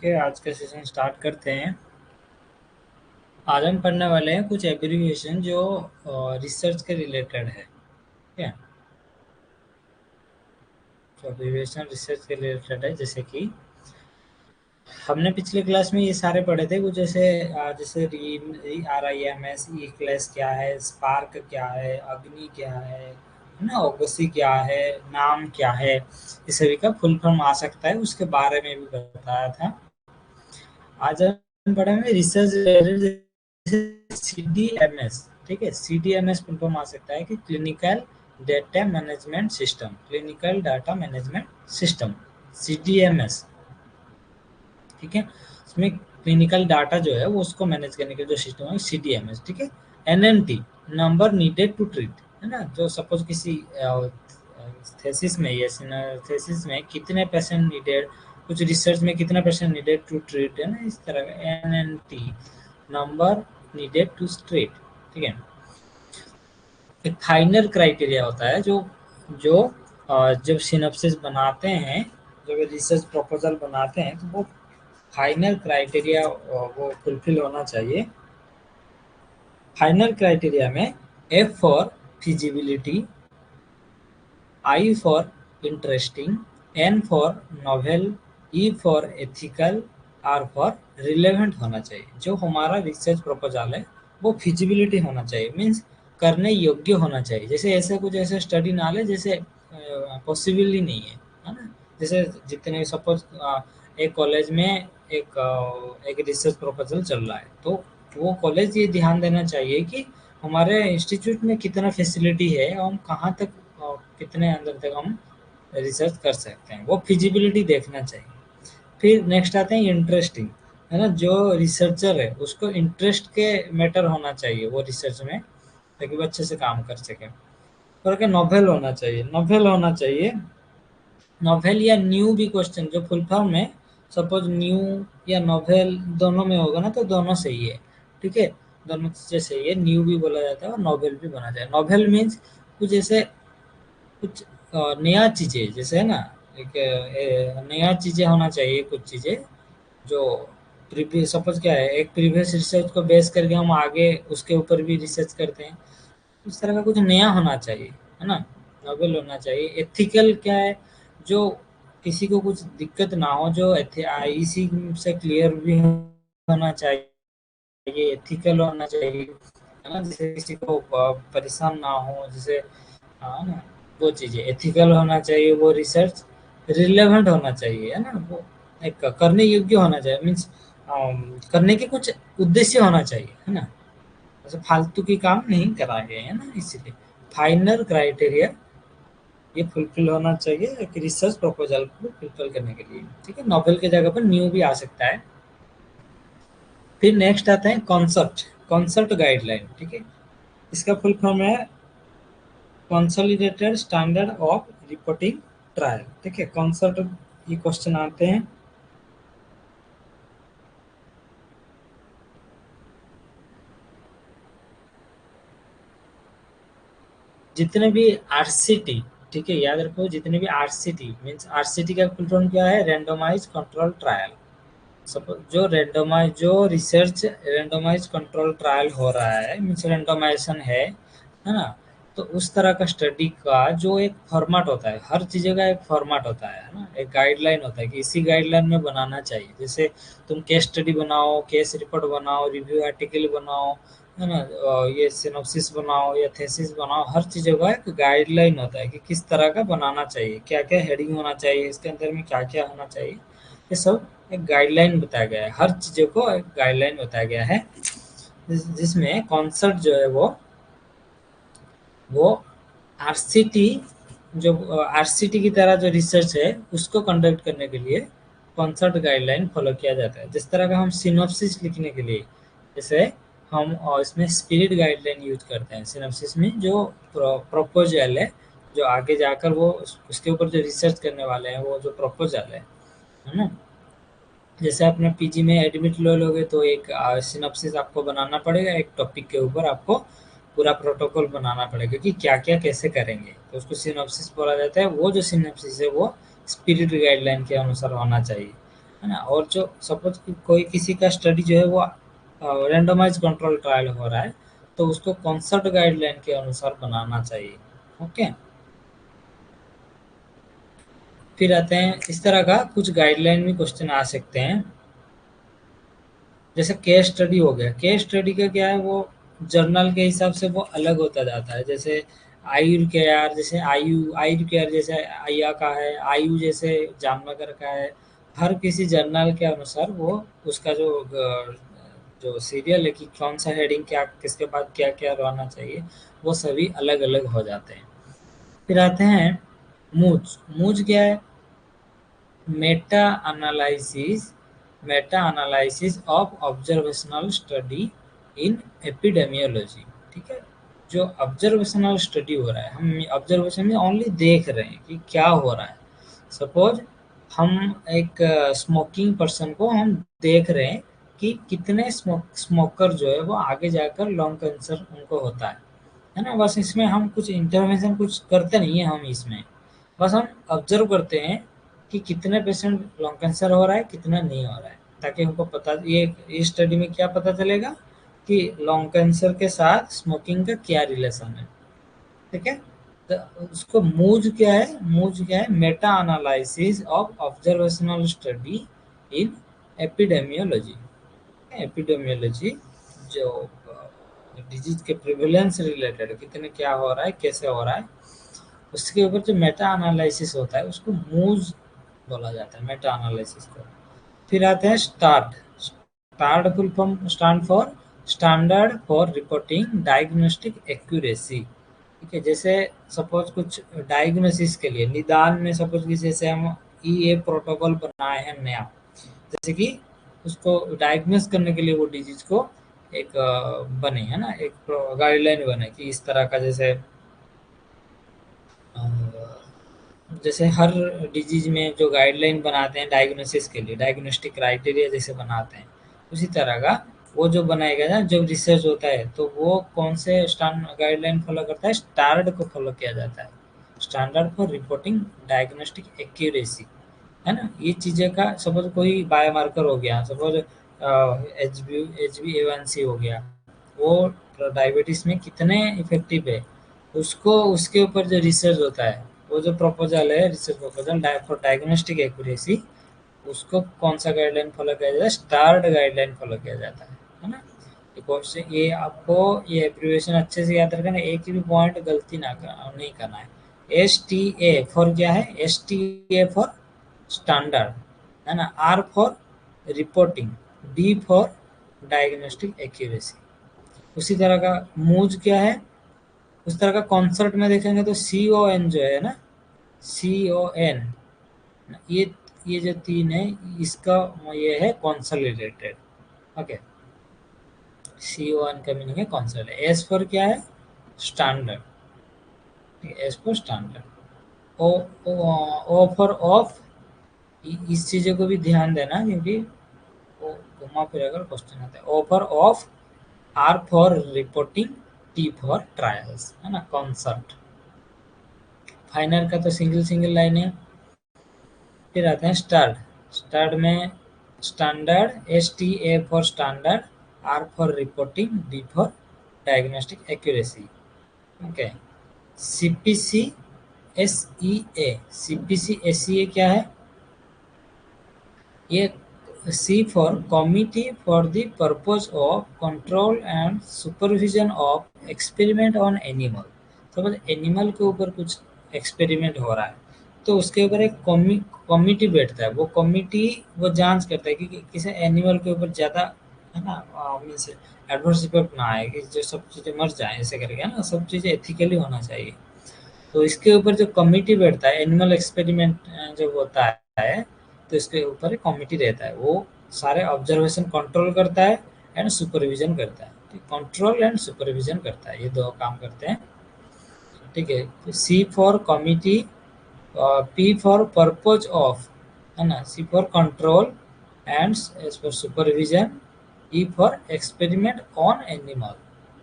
के आज का सेशन स्टार्ट करते हैं। आज हम पढ़ने वाले हैं कुछ एब्रिविएशन जो रिसर्च के रिलेटेड है। ठीक है, जो एब्रिविएशन रिसर्च के रिलेटेड है, जैसे कि हमने पिछले क्लास में ये सारे पढ़े थे। कुछ जैसे RIMS, ई क्लास क्या है, स्पार्क क्या है, अग्नि क्या है ना, ओगसी क्या है, नाम क्या है, इस सभी का फुल फॉर्म आ सकता है, उसके बारे में भी बताया था। आज हम पढ़ेंगे रिसर्च CDMS। ठीक है, CDMS फुल फॉर्म आ सकता है कि clinical data management system, clinical data management system, CDMS। ठीक है, इसमें क्लिनिकल डाटा जो है वो उसको मैनेज करने के जो सिस्टम है CDMS। ठीक है, NNT, number needed to treat, है ना, जो सपोज किसी थेसिस में या थेसिस में कितने पेशेंट नीडेड, कुछ रिसर्च में कितना पेशेंट नीडेड टू ट्रीट, है ना, इस तरह का NNT, number needed to treat. ठीक है, एक फाइनल क्राइटेरिया होता है जो जो जब सिनॉप्सिस बनाते हैं, जब रिसर्च प्रपोजल बनाते हैं, तो वो फाइनल क्राइटेरिया वो फुलफिल होना चाहिए। फाइनल क्राइटेरिया में F for feasibility, I for interesting, N for novel, E for ethical, R for relevant होना चाहिए। जो हमारा रिसर्च प्रपोजल है वो फिजिबिलिटी होना चाहिए, मीन्स करने योग्य होना चाहिए। जैसे ऐसे कुछ ऐसे स्टडी ना ले जैसे पॉसिबल ही नहीं है ना। जैसे जितने सपोज एक कॉलेज में एक रिसर्च प्रपोजल चल रहा है, तो वो कॉलेज ये ध्यान देना चाहिए कि हमारे इंस्टीट्यूट में कितना फैसिलिटी है, हम कहाँ तक कितने अंदर तक हम रिसर्च कर सकते हैं, वो फिजिबिलिटी देखना चाहिए। फिर नेक्स्ट आते हैं इंटरेस्टिंग, है ना, जो रिसर्चर है उसको इंटरेस्ट के मैटर होना चाहिए वो रिसर्च में, ताकि वो अच्छे से काम कर सके। और क्या, नोवेल होना चाहिए, नोवेल होना चाहिए। नोवेल या न्यू भी क्वेश्चन जो फुल फॉर्म में, सपोज न्यू या नोवेल दोनों में होगा ना, तो दोनों सही है। ठीक है, दोनों चीजें सही है, न्यू भी बोला जाता है और नोवेल भी बना जाए। नोवेल मीन्स कुछ ऐसे कुछ नया चीजें, जैसे है ना, एक नया चीजें होना चाहिए, कुछ चीजें जो प्रीवियस, सपोज क्या है, एक प्रीवियस रिसर्च को बेस करके हम आगे उसके ऊपर भी रिसर्च करते हैं। इस तरह का कुछ नया होना चाहिए, है ना, नोवेल होना चाहिए। एथिकल क्या है, जो किसी को कुछ दिक्कत ना हो, जो इसी से क्लियर भी होना चाहिए, एथिकल होना चाहिए, है ना, जैसे किसी को परेशान ना हो, जैसे, हाँ ना, वो चीज़ें एथिकल होना चाहिए। वो रिसर्च रिलेवेंट होना चाहिए, है ना, वो एक करने योग्य होना चाहिए, मीन्स करने के कुछ उद्देश्य होना चाहिए, है ना, ऐसे फालतू की काम नहीं कराए गए, है ना, इसीलिए फाइनल क्राइटेरिया ये फुलफिल होना चाहिए एक रिसर्च प्रपोजल को फुलफिल करने के लिए। ठीक है, नोवेल की जगह पर न्यू भी आ सकता है। फिर नेक्स्ट आता है कॉन्सेप्ट, कॉन्सेप्ट गाइडलाइन। ठीक है, इसका फुल फॉर्म है consolidated standard of reporting trial. ठीक है, कॉन्सेप्ट, ये क्वेश्चन आते हैं। जितने भी RCT, ठीक है, याद रखो, जितने भी RCT मीन्स, RCT का फुल फॉर्म क्या है, रैंडमाइज कंट्रोल ट्रायल। सपोज जो रिसर्च रैंडमाइज कंट्रोल ट्रायल हो रहा है, मीन्स रैंडमाइजेशन है ना, तो उस तरह का स्टडी का जो एक फॉर्मेट होता है, हर चीज़ का एक फॉर्मेट होता है ना, एक गाइडलाइन होता है कि इसी गाइडलाइन में बनाना चाहिए। जैसे तुम केस स्टडी बनाओ, केस रिपोर्ट बनाओ, रिव्यू आर्टिकल बनाओ, है ना, ये सिनॉप्सिस बनाओ या थेसिस बनाओ, हर चीज़ों का एक गाइडलाइन होता है कि किस तरह का बनाना चाहिए, क्या क्या हेडिंग होना चाहिए, इसके अंदर में क्या क्या होना चाहिए, ये सब एक गाइडलाइन बताया गया है। हर चीज़ों को एक गाइडलाइन बताया गया है, जिसमें कॉन्सेप्ट जो है वो RCT, जो RCT की तरह जो रिसर्च है उसको कंडक्ट करने के लिए कॉन्सेप्ट गाइडलाइन फॉलो किया जाता है। जिस तरह का हम सिनॉप्सिस लिखने के लिए, जैसे हम इसमें स्पिरिट गाइडलाइन यूज करते हैं सिनॉप्सिस में, जो प्रपोजल है, जो आगे जाकर वो उसके ऊपर जो रिसर्च करने वाले हैं, वो जो प्रपोजल है ना, जैसे आपने पीजी में एडमिट ले लोगे तो एक सिनॉप्सिस आपको बनाना पड़ेगा, एक टॉपिक के ऊपर आपको पूरा प्रोटोकॉल बनाना पड़ेगा कि क्या क्या कैसे करेंगे, तो उसको सिनॉप्सिस बोला जाता है। वो जो सिनॉप्सिस है वो स्पिरिट गाइडलाइन के अनुसार होना चाहिए। है ना। और जो सपोज कोई किसी का स्टडी जो है वो रैंडमाइज कंट्रोल ट्रायल हो रहा है, तो उसको कॉन्सर्ट गाइडलाइन के अनुसार बनाना चाहिए। ओके, फिर आते हैं इस तरह का कुछ गाइडलाइन में क्वेश्चन आ सकते हैं। जैसे केस स्टडी हो गया, केस स्टडी का क्या है, वो जर्नल के हिसाब से वो अलग होता जाता है। जैसे आयु केयर, जैसे आयु केयर जैसे आया का है, आयु जैसे जामनगर का है। हर किसी जर्नल के अनुसार वो उसका जो सीरियल है कि कौन सा हेडिंग क्या, किसके बाद क्या क्या रहना चाहिए, वो सभी अलग अलग हो जाते हैं। फिर आते हैं मूज। मूज क्या है? Meta analysis, Meta analysis of observational study in epidemiology. ठीक है, जो ऑब्जर्वेशनल स्टडी हो रहा है, हम ऑब्जर्वेशन में ओनली देख रहे हैं कि क्या हो रहा है। सपोज हम एक स्मोकिंग पर्सन को हम देख रहे हैं कि कितने स्मोकर जो है वो आगे जाकर लंग कैंसर उनको होता है ना। बस इसमें हम कुछ इंटरवेंशन कुछ करते नहीं है, हम इसमें बस हम ऑब्जर्व करते हैं कि कितने पेशेंट लंग कैंसर हो रहा है, कितना नहीं हो रहा है, ताकि हमको पता, ये इस स्टडी में क्या पता चलेगा कि लंग कैंसर के साथ स्मोकिंग का क्या रिलेशन है। ठीक है, तो उसको मूज क्या है? मूज क्या है? Meta analysis of observational study in epidemiology. Epidemiology जो डिजीज के प्रिवेलेंस रिलेटेड, कितने क्या हो रहा है, कैसे हो रहा है, उसके ऊपर जो मेटा एनालिसिस होता है उसको मूज बोला जाता है, मेटा एनालिसिस को। फिर आते हैं start. Start full form stand for standard for reporting diagnostic accuracy. ठीक है, जैसे सपोज कुछ डायग्नोसिस के लिए, निदान में सपोज कि जैसे हम ई ए प्रोटोकॉल बनाए हैं नया, जैसे कि उसको डायग्नोस करने के लिए वो डिजीज को एक बने, है ना, एक गाइडलाइन बने कि इस तरह का, अ, जैसे हर डिजीज में जो गाइडलाइन बनाते हैं डायग्नोसिस के लिए, डायग्नोस्टिक क्राइटेरिया जैसे बनाते हैं, उसी तरह का वो जो बनाएगा ना, जब रिसर्च होता है तो वो कौन से स्टैंड गाइडलाइन फॉलो करता है? स्टार्ड को फॉलो किया जाता है, standard for reporting diagnostic accuracy. है ना, ये चीज़ें का सपोज कोई बायोमार्कर हो गया, सपोज HbA1c हो गया, वो डायबिटीज में कितने इफेक्टिव है, उसको उसके ऊपर जो रिसर्च होता है, वो जो प्रपोजल है, research proposal for diagnostic accuracy, उसको कौन सा गाइडलाइन फॉलो किया जाता है? स्टार्ड गाइडलाइन फॉलो किया जाता है ना। ये आपको ये एब्रिविएशन अच्छे से याद रखना, एक भी पॉइंट गलती नहीं करना है। STA फॉर क्या है? STA फॉर स्टैंडर्ड, है ना। R for reporting, D for diagnostic accuracy. उसी तरह का मूज क्या है? उस तरह का कॉन्सर्ट में देखेंगे तो CON जो है ना, CON, ये जो तीन है, इसका ये है कॉन्सोलिडेटेड। ओके, CO1 का मीनिंग है कॉन्सोलिडेटेड। एस फॉर क्या है? Standard. S for standard. O O for of, इस चीज़ों को भी ध्यान देना क्योंकि वो घुमा फिरा कर क्वेश्चन आता है। O for of, R for reporting, T for trials, है ना, कॉन्सर्ट। फाइनल का तो सिंगल सिंगल लाइन है। फिर आते हैं स्टार्ट। स्टार्ट में standard, STA for standard, R for reporting, D for diagnostic accuracy. Okay, CPC SEA। CPC SEA क्या है? ये C for committee for the purpose of control and supervision of experiment on animal. Suppose animal के ऊपर कुछ experiment हो रहा है, तो उसके ऊपर एक कमिटी बैठता है। वो कमिटी वो जांच करता है कि किसी एनिमल के ऊपर ज़्यादा, है ना, मीन्स एडवर्स इफेक्ट ना आए, कि जो सब चीज़ें मर जाए, ऐसे करके, है ना, सब चीज़ें एथिकली होना चाहिए। तो इसके ऊपर जो कमिटी बैठता है, एनिमल एक्सपेरिमेंट जब होता है, तो इसके ऊपर एक कमिटी रहता है, वो सारे ऑब्जर्वेशन कंट्रोल करता है एंड सुपरविजन करता है। कंट्रोल एंड सुपरविजन करता है, ये दो काम करते हैं। ठीक है, C for committee, P for purpose of, है ना, C for control and S for supervision, E for experiment on animal.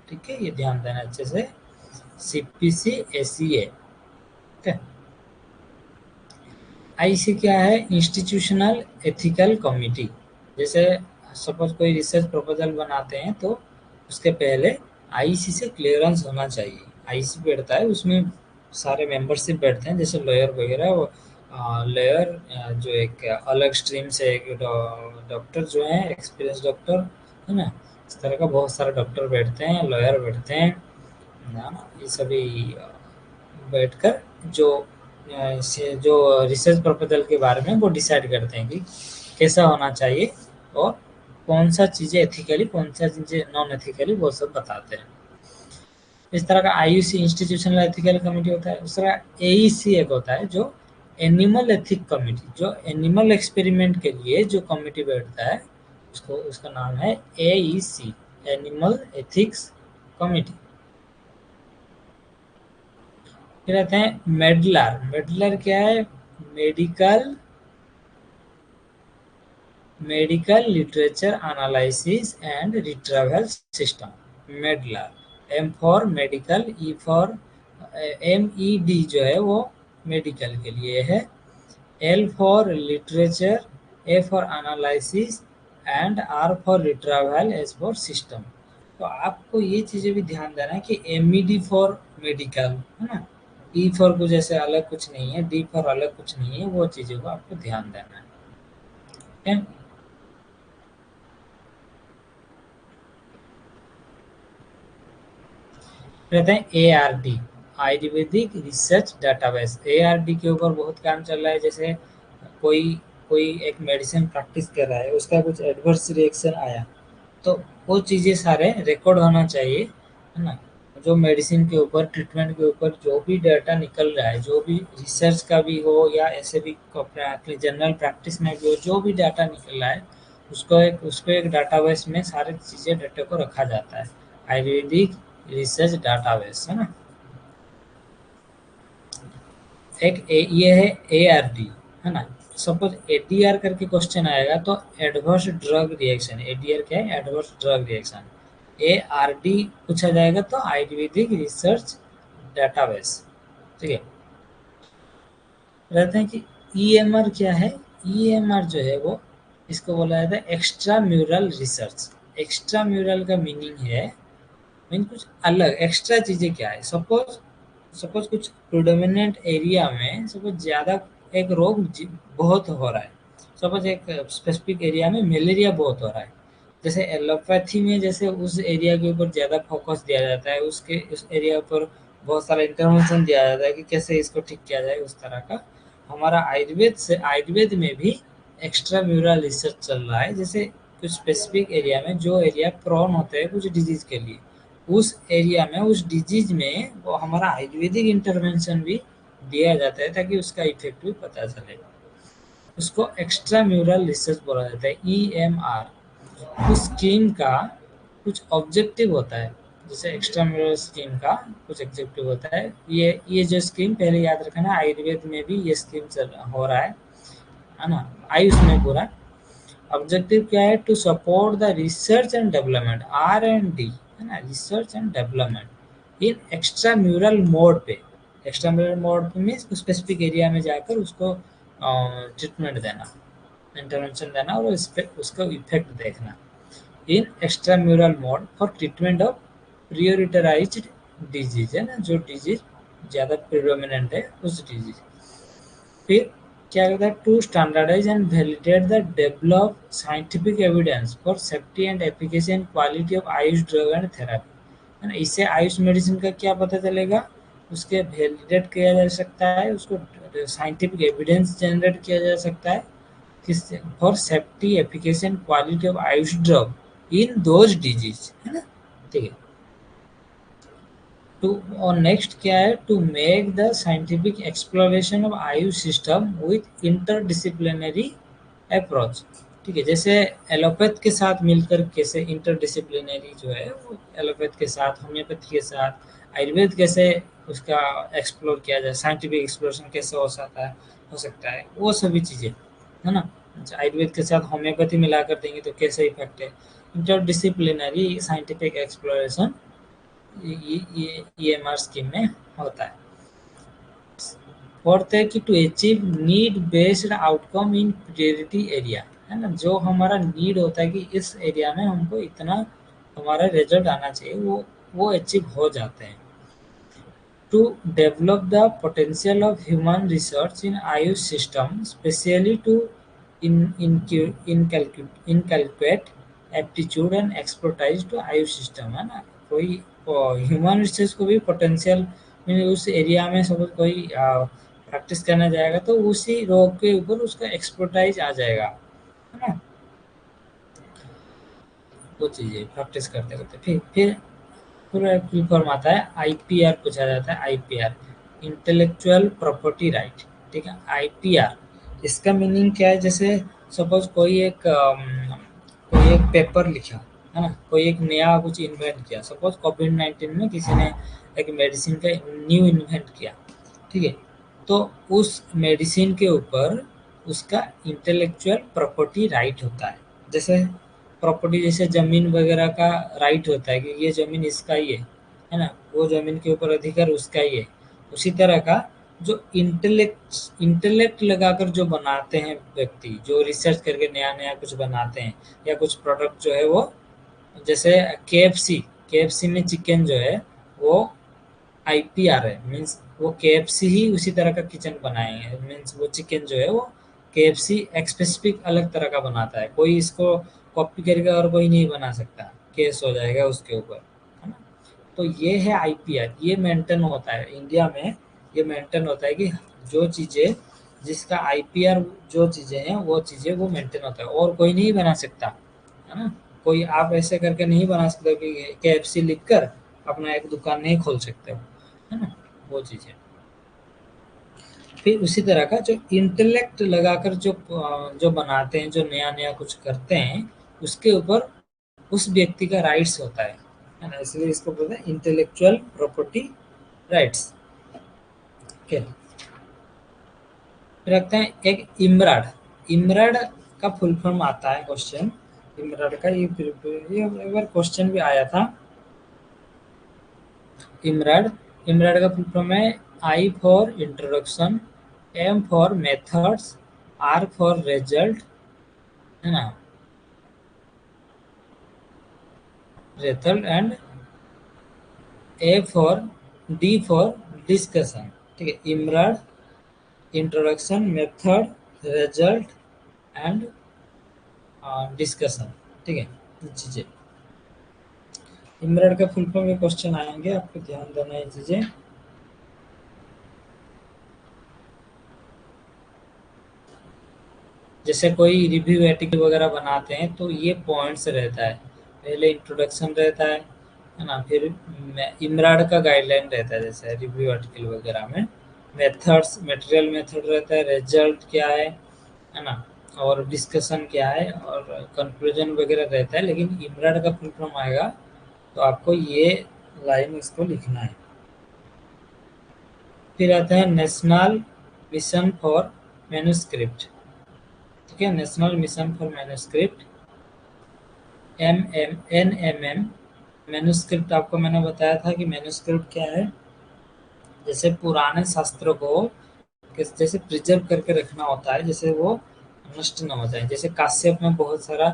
ठीक है, ये ध्यान देना अच्छे से। CPC SEA। ठीक है, आईसी क्या है? Institutional ethical committee. जैसे सपोज कोई रिसर्च प्रपोजल बनाते हैं तो उसके पहले आईसी से क्लियरेंस होना चाहिए। आईसी बैठता है, उसमें सारे मेंबरशिप बैठते हैं, जैसे लॉयर वगैरह। वो लॉयर जो एक अलग स्ट्रीम से एक डॉक्टर जो है, एक्सपीरियंस डॉक्टर है ना, इस तरह का बहुत सारे डॉक्टर बैठते हैं, लॉयर बैठते हैं ना, ये सभी बैठकर जो रिसर्च प्रपोजल के बारे में वो डिसाइड करते हैं कि कैसा होना चाहिए और कौन सा चीज़ें एथिकली, कौन सा चीज़ें नॉन एथिकली, वो सब बताते हैं। इस तरह का आईयूसी इंस्टीट्यूशनल एथिकल कमेटी होता है। दूसरा एईसी एक होता है जो एनिमल एथिक कमेटी, जो एनिमल एक्सपेरिमेंट के लिए जो कमेटी बैठता है उसको, उसका नाम है एईसी, एनिमल एथिक्स कमेटी। फिर आते हैं मेडलर। मेडलर क्या है? Medical literature analysis and retrieval system. MEDLAR, M for medical, E for MED जो है वो मेडिकल के लिए है, L for literature, A for analysis and R for retrieval, S for system. तो आपको ये चीज़ें भी ध्यान देना है कि MED फॉर मेडिकल है ना, E फॉर कुछ ऐसे अलग कुछ नहीं है, D फॉर अलग कुछ नहीं है, वो चीज़ों को आपको ध्यान देना है। ठीक है? रहते हैं ARD, Ayurvedic research database. ARD के ऊपर बहुत काम चल रहा है। जैसे कोई कोई एक मेडिसिन प्रैक्टिस कर रहा है, उसका कुछ एडवर्स रिएक्शन आया, तो वो चीज़ें सारे रिकॉर्ड होना चाहिए, है ना। जो मेडिसिन के ऊपर, ट्रीटमेंट के ऊपर जो भी डाटा निकल रहा है, जो भी रिसर्च का भी हो या ऐसे भी जनरल प्रैक्टिस में भी हो, जो भी डाटा निकल रहा है उसको एक डाटाबेस में सारे चीज़ें डाटा को रखा जाता है। आयुर्वेदिक रिसर्च डाटाबेस है ना। ये है ARD, है ना। सपोज ADR करके क्वेश्चन आएगा तो एडवर्स ड्रग रिएक्शन। ADR क्या है? Adverse drug reaction. ARD पूछा जाएगा तो आयुर्वेदिक रिसर्च डाटाबेस। ठीक है। रहते हैं कि EMR क्या है? EMR जो है वो, इसको बोला जाता है extra mural research. Extra mural का मीनिंग है, मीन कुछ अलग एक्स्ट्रा चीज़ें क्या है। सपोज सपोज कुछ प्रोडोमिनेंट एरिया में सपोज ज़्यादा एक रोग बहुत हो रहा है। सपोज एक स्पेसिफिक एरिया में मलेरिया बहुत हो रहा है। जैसे एलोपैथी में जैसे उस एरिया के ऊपर ज़्यादा फोकस दिया जाता है, उसके उस एरिया पर बहुत सारा इंटरवेंशन दिया जाता है कि कैसे इसको ठीक किया जाए, उस तरह का हमारा आयुर्वेद में भी एक्स्ट्रा म्यूरल रिसर्च चल रहा है। जैसे कुछ स्पेसिफिक एरिया में जो एरिया प्रोन होते हैं कुछ डिजीज के लिए, उस एरिया में, उस डिजीज में वो हमारा आयुर्वेदिक इंटरवेंशन भी दिया जाता है ताकि उसका इफेक्ट भी पता चले। उसको एक्स्ट्रा म्यूरल रिसर्च बोला जाता है, EMR। उस स्कीम का कुछ ऑब्जेक्टिव होता है। जैसे एक्स्ट्रा म्यूरल स्कीम का कुछ ऑब्जेक्टिव होता है। ये जो स्कीम, पहले याद रखना, आयुर्वेद में भी ये स्कीम चल हो रहा है ना, आयुष में पूरा। ऑब्जेक्टिव क्या है? To support the research and development, R&D, है ना, research and development in extra mural mode पे। एक्स्ट्रा म्यूरल मोड में स्पेसिफिक एरिया में जाकर उसको ट्रीटमेंट देना, इंटरवेंशन देना और उस पे उसका इफेक्ट देखना। In extra mural mode for treatment of prioritized disease, है ना, जो डिजीज ज़्यादा प्रिडोमिनेंट है उस डिजीज। फिर क्या कहता है? To standardise and validate the develop scientific evidence for safety and efficacy and quality of AYUSH drug and therapy, है ना। इससे आयुष मेडिसिन का क्या पता चलेगा? उसके वैलिडेट किया जा सकता है, उसको साइंटिफिक एविडेंस जनरेट किया जा सकता है, किस for safety, efficacy and quality of AYUSH drug in those disease, है ना। ठीक है। टू और नेक्स्ट क्या है? To make the scientific exploration of AYUSH system with interdisciplinary approach. ठीक है। जैसे एलोपैथ के साथ मिलकर कैसे इंटरडिसिप्लिनरी जो है वो, एलोपैथ के साथ, होम्योपैथी के साथ आयुर्वेद कैसे उसका एक्सप्लोर किया जाए, साइंटिफिक एक्सप्लोरेशन कैसे हो सकता है, वो सभी चीज़ें, है ना। आयुर्वेद के साथ होम्योपैथी मिलाकर देंगे तो कैसे इफेक्ट है। इंटरडिसिप्लिनरी साइंटिफिक एक्सप्लोरेशन ये EMR स्कीम में होता है। फोर्थ है कि to achieve need based outcome in priority area, है ना, जो हमारा नीड होता है कि इस एरिया में हमको इतना हमारा रिजल्ट आना चाहिए, वो अचीव हो जाते हैं। To develop the potential of human research in AYUSH system specially to inculcate aptitude and expertise to AYUSH system, है ना। कोई ह्यूमन रिसर्च को भी पोटेंशियल में उस एरिया में सपोज कोई प्रैक्टिस करना जाएगा तो उसी रोग के ऊपर उसका एक्सपर्टाइज आ जाएगा, है ना। वो चीज़ें प्रैक्टिस करते करते फिर पूरा फुल फॉर्म आता है आईपीआर, पूछा जाता है आईपीआर, इंटेलेक्चुअल प्रॉपर्टी राइट। ठीक है, आईपीआर इसका मीनिंग क्या है? जैसे सपोज कोई एक पेपर लिखा, है ना, कोई एक नया कुछ इन्वेंट किया, सपोज कोविड-19 में किसी ने एक मेडिसिन का न्यू इन्वेंट किया, ठीक है, तो उस मेडिसिन के ऊपर उसका इंटेलेक्चुअल प्रॉपर्टी राइट होता है। जैसे प्रॉपर्टी, जैसे ज़मीन वगैरह का राइट होता है कि ये ज़मीन इसका ही है ना? वो ज़मीन के ऊपर अधिकार उसका ही है। उसी तरह का जो इंटेलेक्ट इंटेलेक्ट लगाकर जो बनाते हैं व्यक्ति, जो रिसर्च करके नया-नया कुछ बनाते हैं या कुछ प्रोडक्ट जो है वो, जैसे केएफसी, केएफसी में चिकन जो है वो आईपीआर है, मीन्स वो केएफसी ही उसी तरह का किचन बनाए हैं, मीन्स वो चिकन जो है वो केएफसी एक स्पेसिफिक अलग तरह का बनाता है, कोई इसको कॉपी करके और कोई नहीं बना सकता, केस हो जाएगा उसके ऊपर, है ना। तो ये है आईपीआर, ये मेंटेन होता है इंडिया में, ये मेंटेन होता है कि जो चीज़ें जिसका आईपीआर, जो चीज़ें हैं वो चीज़ें वो मेंटेन होता है और कोई नहीं बना सकता, है ना। कोई आप ऐसे करके नहीं बना सकते कि केएफसी लिख कर अपना एक दुकान नहीं खोल सकते हो, है ना, वो चीज़ें। फिर उसी तरह का जो इंटेलेक्ट लगाकर जो बनाते हैं, जो नया-नया कुछ करते हैं, उसके ऊपर उस व्यक्ति का राइट्स होता है ना? इसलिए इसको बोलते हैं इंटेलेक्चुअल प्रॉपर्टी राइट्स। ओके, फिर रखते हैं एक इमराड। इमराड का फुल फॉर्म आता है क्वेश्चन, इमराड का ये एक बार क्वेश्चन भी आया था। इमराड, इमराड का फुल फॉर्म है I for introduction, M for methods, R for result, है ना, result and A for D for discussion. ठीक है, IMRAD, introduction, method, result and discussion. ठीक है, ये चीज़ें इमराड का फुल फॉर्म के क्वेश्चन आएंगे, आपको ध्यान देना ये चीज़ें। जैसे कोई रिव्यू आर्टिकल वगैरह बनाते हैं तो ये पॉइंट्स रहता है, पहले इंट्रोडक्शन रहता है ना, फिर इमराड का गाइडलाइन रहता है जैसे रिव्यू आर्टिकल वगैरह में, मेथड्स, मटेरियल मेथड रहता है, रिजल्ट क्या है ना, और डिस्कशन क्या है और कंक्लूजन वगैरह रहता है, लेकिन इमराड का फुल फॉर्म आएगा तो आपको ये लाइन इसको लिखना है। फिर आता है नेशनल मिशन फॉर मैन्युस्क्रिप्ट। ठीक है, national mission for manuscript, NMM। Manuscript आपको मैंने बताया था कि मैन्युस्क्रिप्ट क्या है, जैसे पुराने शास्त्रों को जैसे प्रिजर्व करके रखना होता है, जैसे वो नष्ट ना हो जाए। जैसे काश्यप में बहुत सारा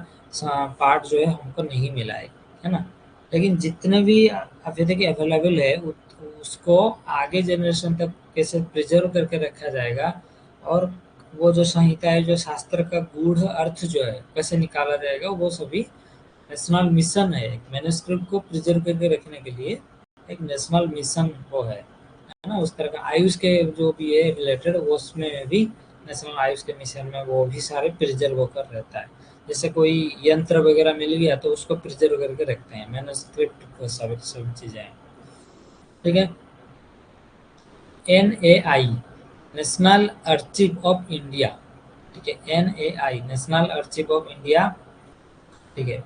पार्ट जो है हमको नहीं मिला है ना, लेकिन जितने भी अभी तक अवेलेबल है उसको आगे जनरेशन तक कैसे प्रिजर्व करके रखा जाएगा, और वो जो संहिता है, जो शास्त्र का गूढ़ अर्थ जो है कैसे निकाला जाएगा, वो सभी नेशनल मिशन है। एक मैन्युस्क्रिप्ट को प्रिजर्व करके रखने के लिए एक नेशनल मिशन वो है ना, उस तरह का आयुष के जो भी है रिलेटेड, वो उसमें भी नेशनल आयुष के मिशन में वो भी सारे प्रिजर्व होकर रहता है। जैसे कोई यंत्र वगैरह मिल गया तो उसको प्रिजर्व करके रखते हैं, मैन्युस्क्रिप्ट को सब चीज़ें हैं। ठीक है, NAI, national archive of India. ठीक है, NAI, national archive of India. ठीक है,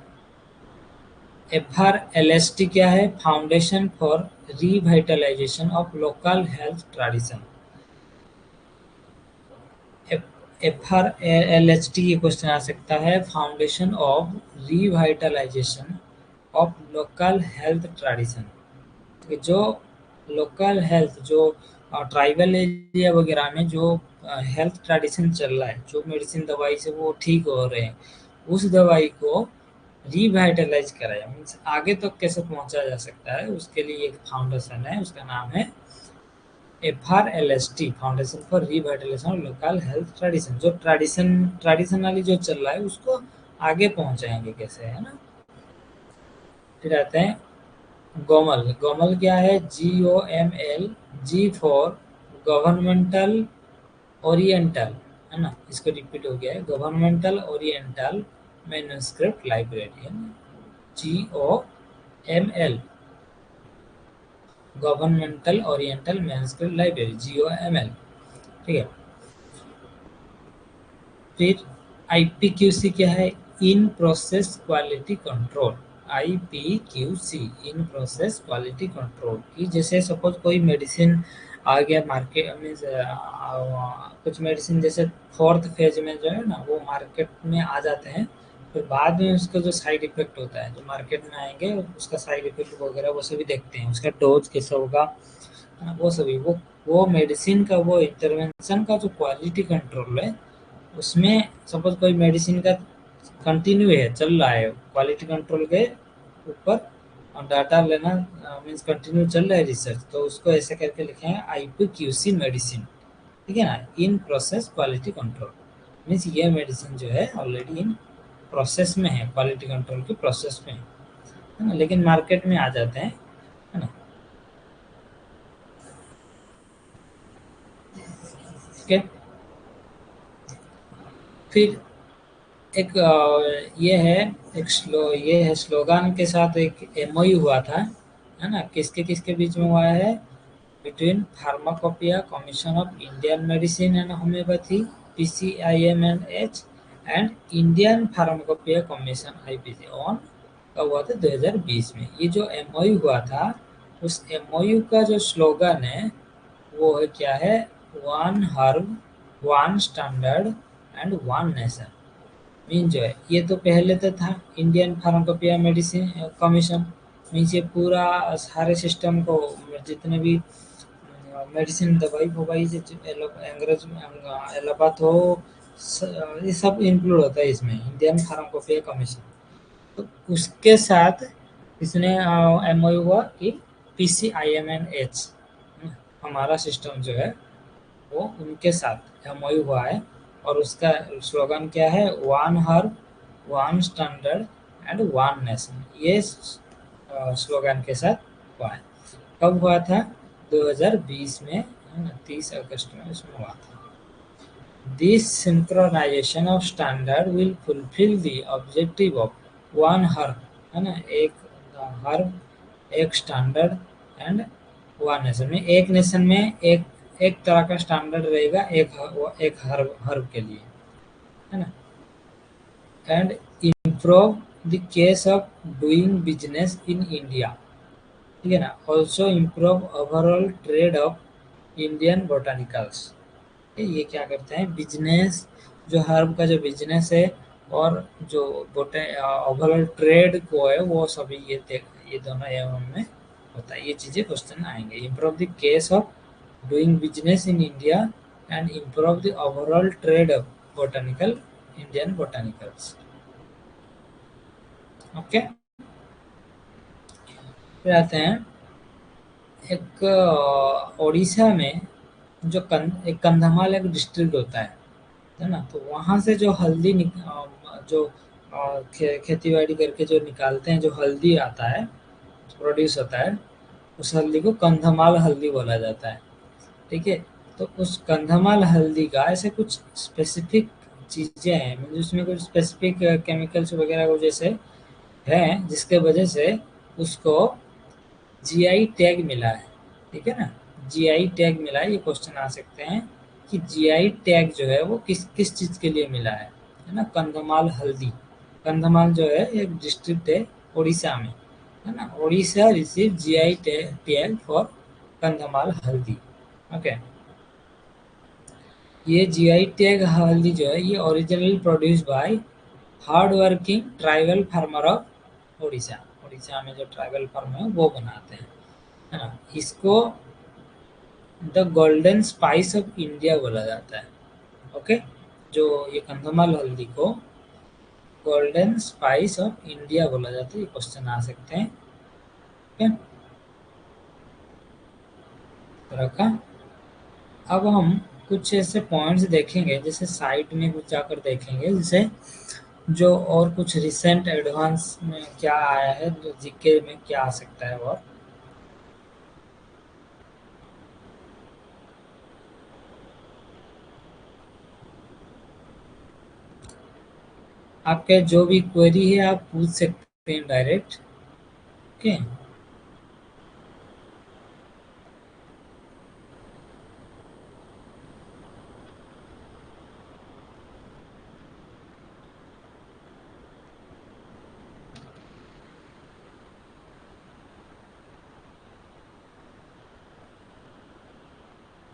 FRLST क्या है? Foundation for revitalisation of local health tradition. FRLHT ये क्वेश्चन आ सकता है, foundation of revitalisation of local health tradition. जो लोकल हेल्थ, जो ट्राइबल एरिया वगैरह में जो हेल्थ ट्रेडिशन चल रहा है, जो मेडिसिन दवाई से वो ठीक हो रहे हैं, उस दवाई को रिवाइटलाइज कराया, मीन्स आगे तक कैसे पहुंचा जा सकता है, उसके लिए एक फाउंडेशन है, उसका नाम है FRLST, foundation for revitalisation of local health tradition. जो ट्रेडिशनली जो चल रहा है उसको आगे पहुंचाएंगे कैसे, है ना। फिर आते हैं गोमल। गोमल क्या है? GOML, G for governmental oriental, है ना, इसको रिपीट हो गया है, गवर्नमेंटल ओरिएंटल मैन्युस्क्रिप्ट लाइब्रेरी, है ना, GOML, governmental oriental manuscript library, GOML। ठीक है। फिर IPQC क्या है? In process quality control. IPQC, in process quality control की, जैसे सपोज कोई मेडिसिन आ गया मार्केट में, कुछ मेडिसिन जैसे फोर्थ फेज में जो है ना वो मार्केट में आ जाते हैं, फिर बाद में उसका जो साइड इफेक्ट होता है, जो मार्केट में आएंगे उसका साइड इफेक्ट वगैरह वो सभी देखते हैं, उसका डोज कैसा होगा, वो सभी वो मेडिसिन का, वो इंटरवेंशन का जो क्वालिटी कंट्रोल है, उसमें सपोज कोई मेडिसिन का कंटिन्यू है, चल रहा है, क्वालिटी कंट्रोल के ऊपर डाटा लेना, मीन्स कंटिन्यू चल रहा है रिसर्च, तो उसको ऐसे करके लिखे हैं IPQC मेडिसिन। ठीक है ना, in process quality control, means ये मेडिसिन जो है ऑलरेडी इन प्रोसेस में है, क्वालिटी कंट्रोल की प्रोसेस में है ना, लेकिन मार्केट में आ जाते हैं, है ना। ठीक है। फिर एक ये है, ये है स्लोगन के साथ एक MOU हुआ था, है ना, किसके किसके बीच में हुआ है? Between pharmacopoeia commission of Indian medicine and homeopathy, PCIMNH, and Indian pharmacopoeia commission, IPC, on, कब हुआ था? 2020 में। ये जो MOU हुआ था, उस MOU का जो स्लोगन है वो है क्या है? One herb, one standard and one nation. Mean जो है ये तो पहले तो था Indian pharmacopoeia medicine commission, means ये पूरा सारे सिस्टम को, जितने भी मेडिसिन दवाई ववाई जो अंग्रेज में एलोपैथ हो, ये सब इंक्लूड होता है इसमें, इंडियन फार्माकोपिया कमीशन। तो उसके साथ इसने MOU हुआ कि PCIMNH, हमारा सिस्टम जो है वो उनके साथ MOU हुआ है, और उसका स्लोगन क्या है? One herb, one standard and one nation. ये स्लोगन के साथ हुआ है। कब हुआ था? 2020 में, है ना, 30 अगस्त में इसमें हुआ था। This synchronization of standard will fulfill the objective of one herb, है ना, एक हर्ब, एक स्टैंडर्ड एंड वन नेशन, में एक नेशन में एक एक तरह का स्टैंडर्ड रहेगा, एक हर्ब के लिए, है ना, and improve the case of doing business in India. ठीक है ना, also improve overall trade of Indian botanicals. ये क्या करते हैं? बिजनेस, जो हर्ब का जो बिजनेस है, और जो बोटे ओवरऑल ट्रेड को है, वो सभी ये दोनों एवं में होता है। ये चीजें क्वेश्चन आएंगे। Improve the case of doing business in India and improve the overall trade of botanical, Indian botanicals. Okay. फिर आते हैं एक उड़ीसा में जो एक कंधमाल एक डिस्ट्रिक्ट होता है ना, तो वहाँ से जो हल्दी जो खेती बाड़ी करके जो निकालते हैं, जो हल्दी आता है, प्रोड्यूस होता है, उस हल्दी को कंधमाल हल्दी बोला जाता है। ठीक है। तो उस कंधमाल हल्दी का ऐसे कुछ स्पेसिफिक चीजें हैं, मतलब उसमें कुछ स्पेसिफिक केमिकल्स वगैरह को जैसे हैं, जिसके वजह से उसको GI टैग मिला है। ठीक है ना, GI टैग मिला है। ये क्वेश्चन आ सकते हैं कि GI टैग जो है वो किस किस चीज के लिए मिला है ना। कंधमाल हल्दी, कंधमाल जो है एक डिस्ट्रिक्ट है उड़ीसा में, है ना। Orissa receive GI tag for Kandhamal हल्दी। ओके। ये GI टैग हल्दी जो है ये originally produce by hard working tribal farmer of Orissa. Orissa में जो ट्राइबल फार्मर है वो बनाते हैं, है ना। इसको the golden spice of India बोला जाता है। ओके, जो ये कंधमाल हल्दी को गोल्डन स्पाइस ऑफ इंडिया बोला जाता है, ये क्वेश्चन आ सकते हैं। ओके, तो रखा। अब हम कुछ ऐसे पॉइंट्स देखेंगे, जैसे साइट में कुछ जाकर देखेंगे, जैसे जो और कुछ रिसेंट एडवांस में क्या आया है, जो जीके में क्या आ सकता है। और आपके जो भी क्वेरी है आप पूछ सकते हैं डायरेक्ट। ओके,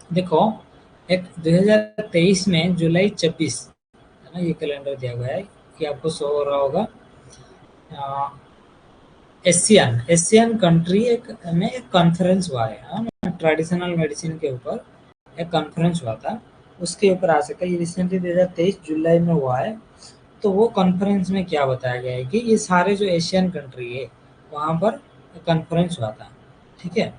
देखो, एक 2023 में जुलाई 26 है ना, ये कैलेंडर दिया गया है कि आपको शो हो रहा होगा। एशियन एशियन कंट्री एक में एक कॉन्फ्रेंस हुआ है ट्रेडिशनल मेडिसिन के ऊपर, एक कॉन्फ्रेंस हुआ था, उसके ऊपर आ सकता है। ये रिसेंटली 2023 जुलाई में हुआ है। तो वो कॉन्फ्रेंस में क्या बताया गया है कि ये सारे जो एशियन कंट्री है वहाँ पर कॉन्फ्रेंस हुआ था। ठीक है,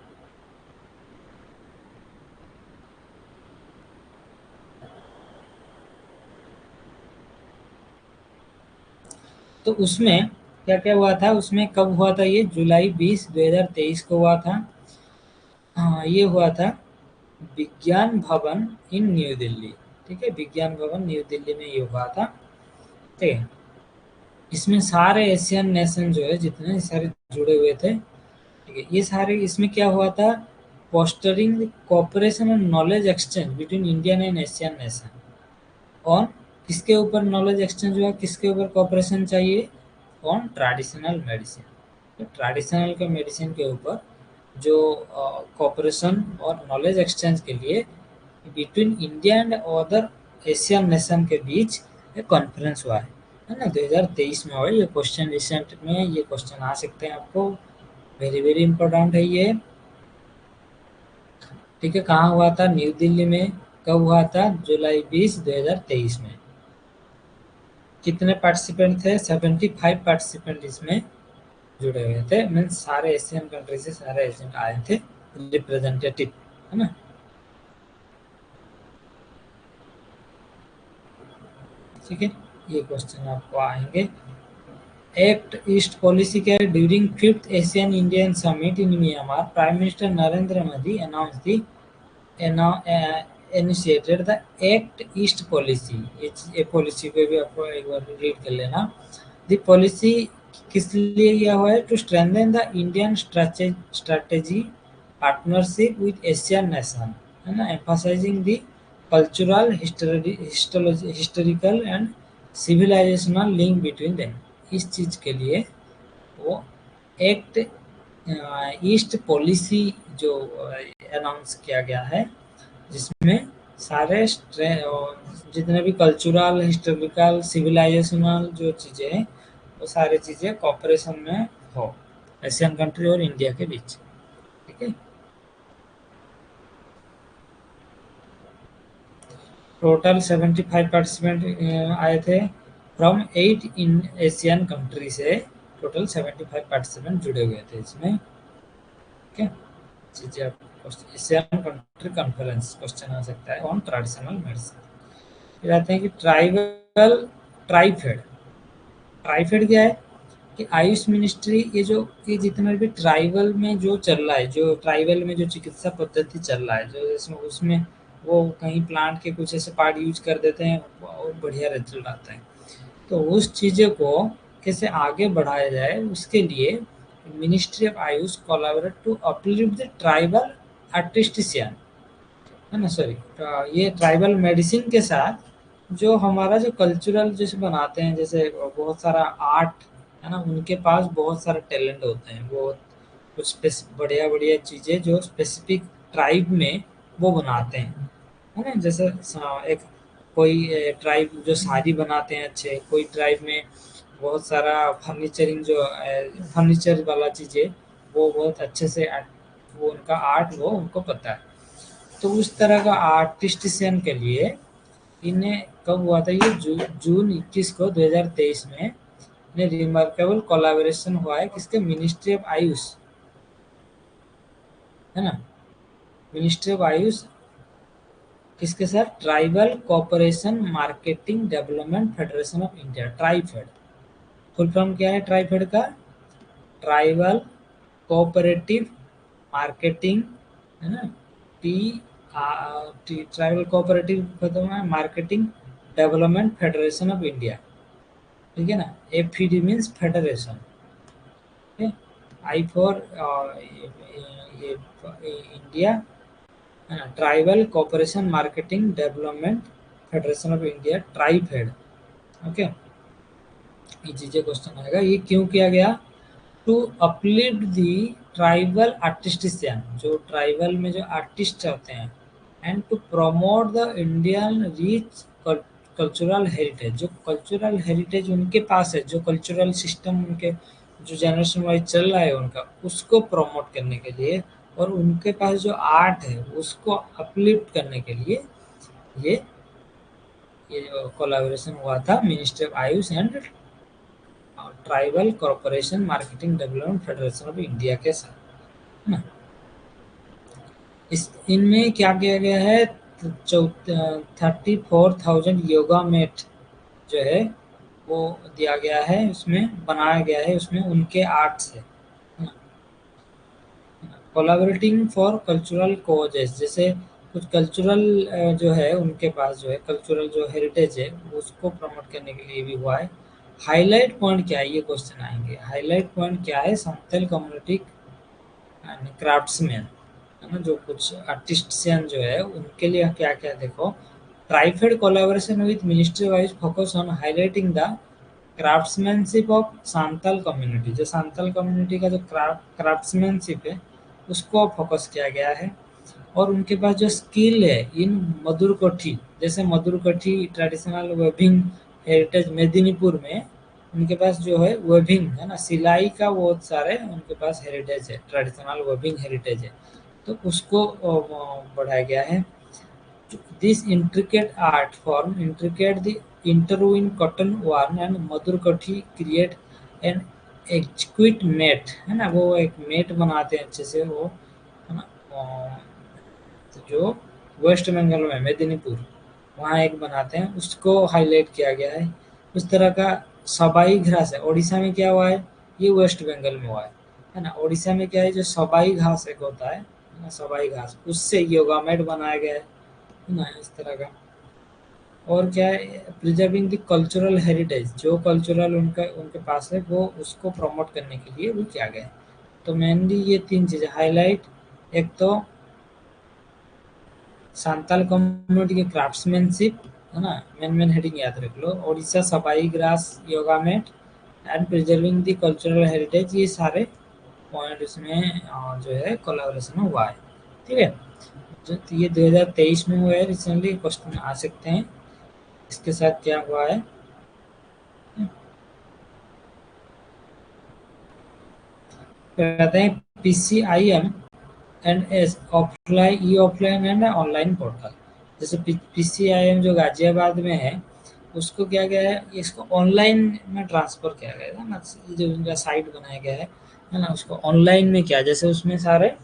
तो उसमें क्या क्या हुआ था, उसमें कब हुआ था, ये जुलाई 20 2023 को हुआ था। हाँ, ये हुआ था विज्ञान भवन इन न्यू दिल्ली। ठीक है, विज्ञान भवन न्यू दिल्ली में ये हुआ था। ठीक है, इसमें सारे एशियन नेशन जो है जितने सारे जुड़े हुए थे। ठीक है, ये सारे इसमें क्या हुआ था, fostering cooperation and knowledge exchange between Indian and Asian nation. और किसके ऊपर नॉलेज एक्सचेंज हुआ, किसके ऊपर कोऑपरेशन चाहिए, ऑन ट्रेडिशनल मेडिसिन। तो ट्रेडिशनल के मेडिसिन के ऊपर जो कोऑपरेशन और नॉलेज एक्सचेंज के लिए between India and other Asian nation के बीच एक कॉन्फ्रेंस हुआ है ना, 2023 में हुआ है। ये क्वेश्चन रिसेंट में ये क्वेश्चन आ सकते हैं आपको, वेरी वेरी इंपॉर्टेंट है ये। ठीक है, कहाँ हुआ था, न्यू दिल्ली में। कब हुआ था, जुलाई 20 2023 में। कितने पार्टिसिपेंट थे, 75 पार्टिसिपेंट इसमें जुड़े हुए थे, मीन्स सारे एशियन कंट्री से सारे एजेंट आए थे, रिप्रेजेंटेटिव, है ना। ठीक है, ये क्वेश्चन आपको आएंगे। एक्ट ईस्ट पॉलिसी क्या है, during fifth Asian Indian summit in Myanmar prime minister Narendra Modi announce the initiated the act east policy. ये पॉलिसी पे भी आपको एक बार रीड कर लेना। द पॉलिसी किस लिए यह हुआ है, to strengthen the Indian strategy partnership with Asian nation, है ना, emphasising the cultural historical and civilisational link between them. इस चीज के लिए वो एक्ट ईस्ट पॉलिसी जो अनाउंस किया गया है, जिसमें सारे जितने भी कल्चरल हिस्टोरिकल सिविलाइजेशनल जो चीज़ें हैं वो सारी चीज़ें कॉपरेशन में हो एशियन कंट्री और इंडिया के बीच। ठीक है, टोटल 75 पार्टिसिपेंट आए थे फ्रॉम 8 इन एशियन कंट्री से। टोटल 75 पार्टिसिपेंट जुड़े हुए थे इसमें। ठीक है, चीज़ें आप एशियन कंट्री कॉन्फ्रेंस क्वेश्चन आ सकता है ऑन ट्रेडिशनल मेडिसिन। फिर आते हैं कि ट्राइबल ट्राइफेड। ट्राइफेड क्या है कि आयुष मिनिस्ट्री, ये जितना भी ट्राइबल में जो चल रहा है, जो ट्राइबल में जो चिकित्सा पद्धति चल रहा है, जो इसमें उसमें वो कहीं प्लांट के कुछ ऐसे पार्ट यूज कर देते हैं और बढ़िया रिजल्ट आता है। तो उस चीज़ों को कैसे आगे बढ़ाया जाए, उसके लिए ministry of AYUSH collaborate to uplift the tribal artistician, है ना, सॉरी, ये ट्राइबल मेडिसिन के साथ जो हमारा जो कल्चरल जैसे बनाते हैं, जैसे बहुत सारा आर्ट, है ना, उनके पास बहुत सारे टैलेंट होते हैं, वो कुछ बढ़िया बढ़िया चीज़ें जो स्पेसिफिक ट्राइब में वो बनाते हैं, है ना। जैसे एक कोई ट्राइब जो साड़ी बनाते हैं अच्छे, कोई ट्राइब में बहुत सारा फर्नीचरिंग जो फर्नीचर वाला चीज़ें वो बहुत अच्छे से वो उनका आर्ट वो उनको पता है। तो उस तरह का आर्टिस्टिशियन के लिए इन्हें कब हुआ था, ये जून 21 को 2023 में इन्हें रिमार्केबल कोलैबोरेशन हुआ है किसके, मिनिस्ट्री ऑफ आयुष, है ना, मिनिस्ट्री ऑफ आयुष किसके साथ, tribal cooperation marketing development federation of India, TRIFED. Full form क्या है ट्राइफेड का, ट्राइबल कोऑपरेटिव मार्केटिंग, है ना, T tribal cooperative marketing development federation of India, ठीक है ना, FED means federation, I for India, tribal cooperation marketing development federation of India, TRIFED. Okay, ये चीजें क्वेश्चन आएगा, ये क्यों किया गया, टू अपलिफ्ट दी ट्राइबल आर्टिस्टिशियन, जो ट्राइबल में जो आर्टिस्ट होते हैं, and to promote the Indian rich cultural heritage, जो कल्चरल हेरिटेज उनके पास है, जो कल्चरल सिस्टम उनके जो जनरेशन वाइज चल रहा है उनका, उसको प्रमोट करने के लिए, और उनके पास जो आर्ट है उसको अपलिफ्ट करने के लिए ये ये कोलैबोरेशन हुआ था ministry of Ayush and tribal corporation marketing development federation of India के साथ, है ना। इस इनमें क्या किया गया है, 34,000 योगा मैट जो है वो दिया गया है, उसमें बनाया गया है, उसमें उनके आर्ट से, कोलैबोरेटिंग फॉर कल्चरल कोजेस, जैसे कुछ कल्चरल जो है उनके पास जो है कल्चरल जो हेरिटेज है उसको प्रमोट करने के लिए भी हुआ है। हाईलाइट पॉइंट क्या है, ये क्वेश्चन आएंगे, हाईलाइट पॉइंट क्या है, संथाल कम्युनिटी क्राफ्ट्समैन, है ना, जो कुछ आर्टिस्टिशियन जो है उनके लिए क्या क्या देखो, TRIFED collaboration with ministry wise focus on highlighting the craftsmanship of Santhal community, जो सांताल कम्युनिटी का जो क्राफ्ट्समैनशिप है उसको फोकस किया गया है, और उनके पास जो स्किल है इन मधुर कोठी, जैसे मधुर कोठी ट्रेडिशनल वेविंग हेरिटेज मेदिनीपुर में उनके पास जो है वेविंग, है ना, सिलाई का बहुत सारे उनके पास हेरिटेज है, ट्रेडिशनल वेविंग हेरिटेज है, तो उसको बढ़ाया गया है। This intricate art form intricate the interwoven cotton yarn and मधुर कठी क्रिएट एन एक्विट मेट, है ना, वो एक मेट बनाते हैं अच्छे से वो, है ना, जो वेस्ट बंगाल में मेदिनीपुर वहाँ एक बनाते हैं, उसको हाईलाइट किया गया है। उस तरह का सबाई घास है, उड़ीसा में क्या हुआ है, ये वेस्ट बंगाल में हुआ है ना, उड़ीसा में क्या है, जो सबाई घास एक होता है ना, सबाई घास, उससे योगा मैट बनाया गया है ना, इस तरह का। और क्या है, प्रिजर्विंग द कल्चरल हेरिटेज, जो कल्चरल उनका उनके पास है वो उसको प्रमोट करने के लिए वो किया गया है। तो मेनली ये तीन चीज़ें हाईलाइट, एक तो सांताल कम्युनिटी के क्राफ्ट्समैनशिप, है ना, मेन हेडिंग याद रख लो, Odisha sabai grass yoga mat and preserving the cultural heritage, ये सारे पॉइंट इसमें जो है कोलैबोरेशन हुआ है, ठीक है। जो ये 2023 में हुआ है, रिसेंटली क्वेश्चन आ सकते हैं इसके साथ क्या हुआ है। कहते हैं PCIM and S offline, E offline and online portal, जैसे पीसीआईएम जो गाजियाबाद में है उसको क्या गया है, इसको ऑनलाइन में ट्रांसफर किया गया है ना, जो उनका साइट बनाया गया है ना, उसको ऑनलाइन में किया, जैसे उसमें सारे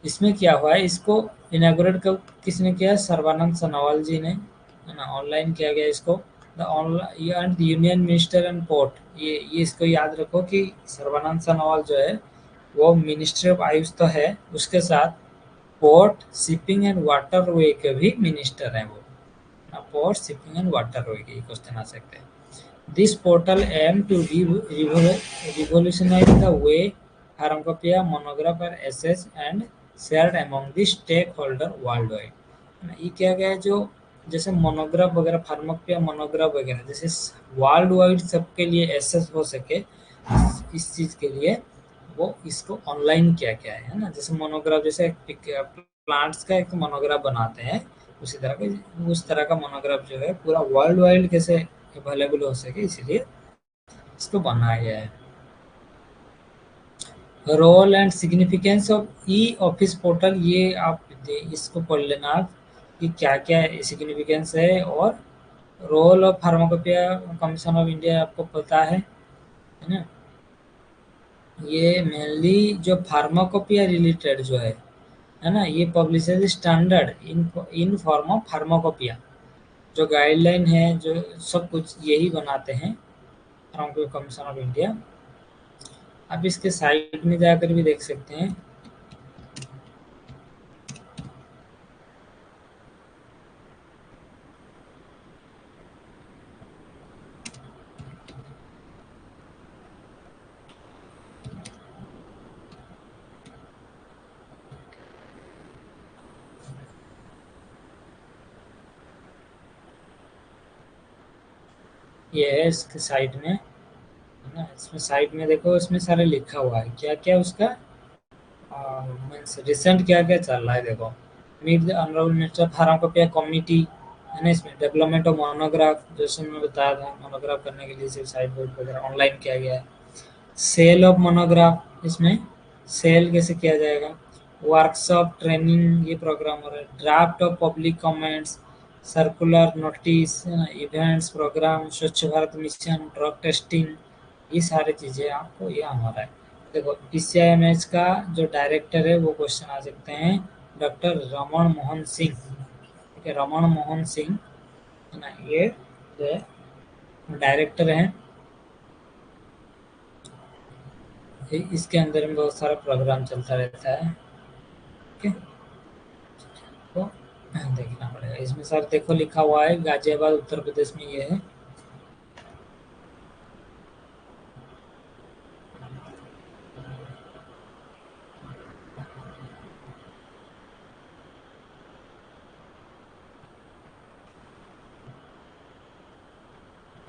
इसमें क्या हुआ है, इसको इनागुरेट कब किसने किया, सर्बानंद सोनोवाल जी ने, है ना, ऑनलाइन किया गया इसको, the online union minister and port, ये इसको याद रखो कि सर्बानंद सोनोवाल जो है वो मिनिस्ट्री ऑफ आयुष तो है, उसके साथ पोर्ट शिपिंग एंड वाटरवे के भी मिनिस्टर हैं वो, पोर्ट शिपिंग एंड वाटरवे के क्वेश्चन आ सकते हैं। This portal aim to revolutionize the way pharmacopoeia monograph are assessed and shared among the stakeholder worldwide, है ना, ये क्या गया है, जो जैसे मोनोग्राफ वगैरह फार्माकोपिया मोनोग्राफ वगैरह जैसे वर्ल्ड वाइड सबके लिए एसेस हो सके, इस चीज के लिए वो इसको ऑनलाइन किया गया है ना, जैसे मोनोग्राफ, जैसे प्लांट्स का एक मोनोग्राफ बनाते हैं उसी तरह का, उस तरह का मोनोग्राफ जो है पूरा वर्ल्ड वाइड कैसे अवेलेबल हो सके, इसलिए इसको बनाया गया है। Role and significance of e office portal, ये आप इसको पढ़ लेना आप कि क्या क्या सिग्निफिकेंस है, और role of pharmacopoeia commission of India आपको पता है ना। ये मेनली जो फार्माकोपिया रिलेटेड जो है ना, ये publishes standard in form of pharmacopoeia, जो गाइडलाइन है, जो सब कुछ यही बनाते हैं फार्माकोपिया कमीशन ऑफ इंडिया। आप इसके साइट में जाकर भी देख सकते हैं। ये है इसके साइट में, है ना। इसमें साइट में देखो, इसमें सारे लिखा हुआ है क्या क्या उसका मीन्स रिसेंट क्या क्या चल रहा है। देखो, meet the honourable minister pharmacopoeia committee, है ना। इसमें डेवलपमेंट ऑफ मोनोग्राफ, जैसे मैं बताया था, मोनोग्राफ करने के लिए सिर्फ साइट बोर्ड वगैरह ऑनलाइन किया गया है। सेल ऑफ मोनोग्राफ, इसमें सेल कैसे किया जाएगा। वर्कशॉप ट्रेनिंग, ये प्रोग्राम हो रहा है। Draft of public comments, circular notice, events programme, Swachh Bharat mission, drug testing, ये सारी चीज़ें आपको यहाँ हो रहा है। देखो, पीसीआईएमएच का जो डायरेक्टर है वो क्वेश्चन आ सकते हैं, डॉक्टर रमन मोहन सिंह। ठीक है, रमन मोहन सिंह, है ना, ये डायरेक्टर हैं। इसके अंदर में बहुत सारा प्रोग्राम चलता रहता है। ठीक है, तो देखना पड़ेगा। इसमें सर देखो लिखा हुआ है गाजियाबाद उत्तर प्रदेश में ये है।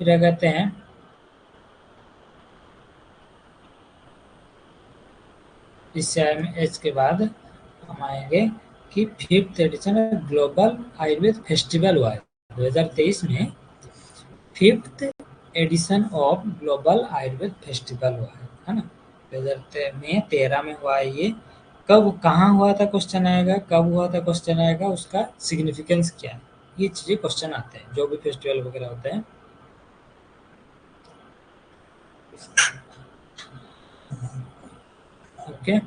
फिर क्या कहते हैं, इस एच के बाद हम आएंगे कि 5th addition global Ayurveda festival हुआ है 2023 में। 5th edition of global Ayurveda festival हुआ है ना। 2013 में हुआ है ये। कब कहाँ हुआ था क्वेश्चन आएगा, कब हुआ था क्वेश्चन आएगा, उसका सिग्निफिकेंस क्या है, ये चीजें क्वेश्चन आते हैं जो भी फेस्टिवल वगैरह होते हैं। ओके,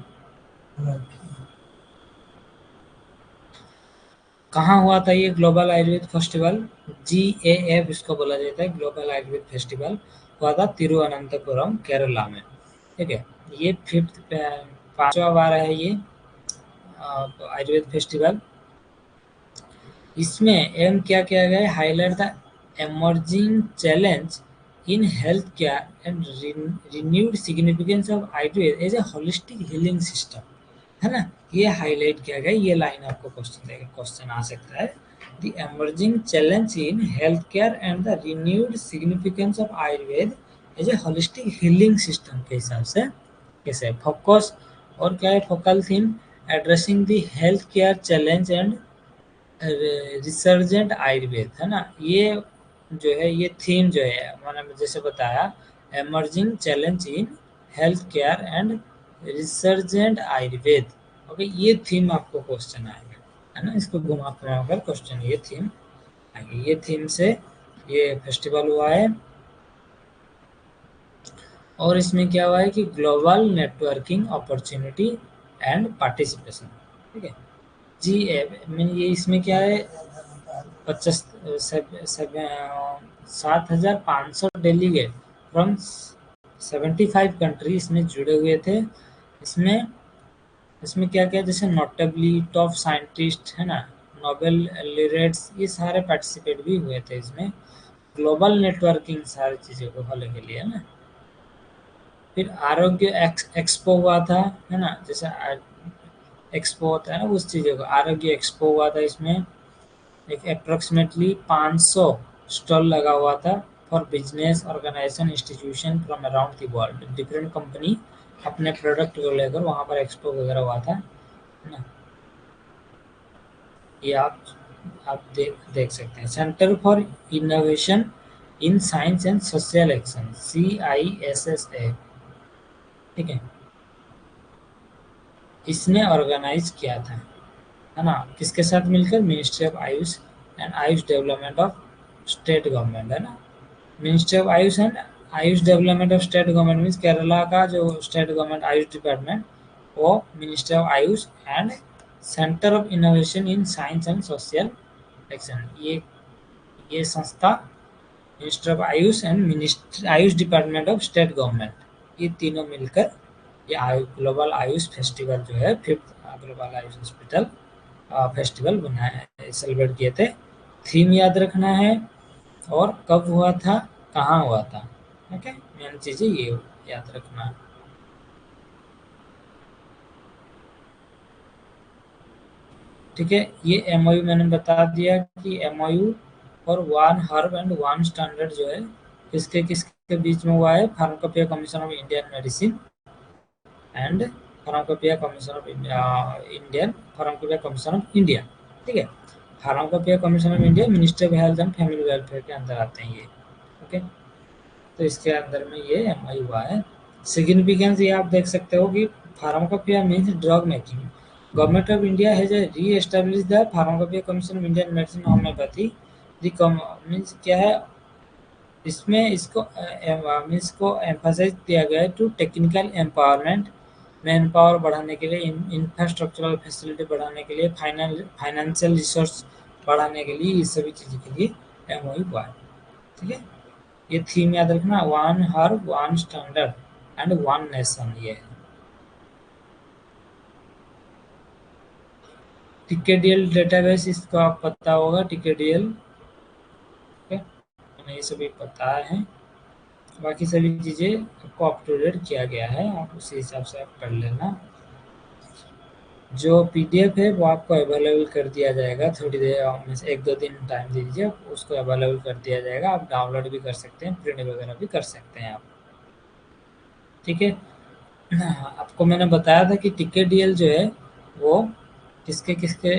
कहाँ हुआ था ये ग्लोबल आयुर्वेद फेस्टिवल, GAF इसको बोला जाता है, ग्लोबल आयुर्वेद फेस्टिवल हुआ था तिरुवनंतपुरम केरला में। ठीक है, ये 5वां बार है ये आयुर्वेद फेस्टिवल। इसमें एम क्या किया गया है, highlight the emerging challenge in health care and renewed significance of Ayurveda as a holistic healing system, है ना। ये हाईलाइट किया गया, ये लाइन आपको क्वेश्चन आ सकता है। The emerging challenge in health care and the renewed significance of Ayurveda as a holistic healing system के हिसाब से कैसे फोकस, और क्या है focal theme, addressing the health care challenge and resurgent Ayurveda, है ना। ये जो है, ये थीम जो है मैंने जैसे बताया, emerging challenge in health care and resurgent Ayurveda. Okay, ये थीम आपको क्वेश्चन आएगा, है ना। इसको घुमा फिरा कर क्वेश्चन ये थीम आएगी। ये थीम से ये फेस्टिवल हुआ है। और इसमें क्या हुआ है कि global networking opportunity and participation. ठीक है, मीन ये इसमें क्या है, 7,500 डेलीगेट फ्रॉम 75 कंट्री इसमें जुड़े हुए थे। इसमें इसमें क्या क्या, जैसे नोटेबली टॉप साइंटिस्ट, है ना, नोबेल laureates, ये सारे पार्टिसिपेट भी हुए थे इसमें। ग्लोबल नेटवर्किंग सारी चीज़ों को होने के लिए, है ना। फिर आरोग्य एक्सपो हुआ था, है ना, जैसे एक्सपो होता है ना, उस चीज़ों को आरोग्य एक्सपो हुआ था। इसमें एक अप्रोक्सीमेटली 500 स्टॉल लगा हुआ था for business organisation institution from around the world. Different company अपने प्रोडक्ट को लेकर वहाँ पर एक्सपो वगैरह हुआ था, है ना। ये आप देख सकते हैं। Centre for innovation in science and social action, CISSA। ठीक है, इसने ऑर्गेनाइज किया था। है ना, किसके साथ मिलकर, ministry of Ayush and Ayush development of state government, है ना। Ministry of Ayush and Ayush development of state government means Kerala का जो स्टेट गवर्नमेंट आयुष डिपार्टमेंट, वो ministry of Ayush and centre of innovation in science and social action, ये संस्था ministry of Ayush and ministry Ayush department of state government, ये तीनों मिलकर ये ग्लोबल आयुष फेस्टिवल जो है, 5th global Ayush hospital festival बनाया, सेलिब्रेट किए थे। थीम याद रखना है और कब हुआ था, कहाँ हुआ था, ओके, मेन चीज़ें ये याद रखना। ठीक है, ये एमओयू मैंने बता दिया कि एमओयू और one herb and one standard जो है किसके किसके बीच में हुआ है, pharmacopoeia commission of Indian medicine and pharmacopoeia commission of Indian pharmacopoeia commission of India. ठीक है, pharmacopoeia commission of India ministry of health and family welfare के अंदर आते हैं ये, ओके। तो इसके अंदर में ये एमओयू हुआ है। सिग्निफिकेंस ये आप देख सकते हो कि pharmacopoeia means drug making, government of India has reestablish the pharmacopoeia commission of Indian medicine homoeopathy, means क्या है इसमें, इसको एम्फासाइज किया गया है to technical empowerment, manpower बढ़ाने के लिए, इंफ्रास्ट्रक्चरल फैसिलिटी बढ़ाने के लिए, फाइनेंशियल रिसोर्स बढ़ाने के लिए, ये सभी चीज़ों के लिए एमओयू हुआ है। ठीक है, ये थीम याद रखना, one herb one standard and one nation, ये है। टिकेडीएल डेटाबेस, इसको आप पता होगा, टिकेडीएल, ये सभी पता है, बाकी सभी चीज़ें आपको अप टू डेट किया गया है, आप उसी हिसाब से आप कर लेना। जो पीडीएफ है वो आपको अवेलेबल कर दिया जाएगा, थोड़ी देर में से 1-2 दिन टाइम दे दीजिए, उसको अवेलेबल कर दिया जाएगा, आप डाउनलोड भी कर सकते हैं, प्रिंट वगैरह भी कर सकते हैं आप। ठीक है, आपको मैंने बताया था कि टिकेडीएल जो है वो किसके किसके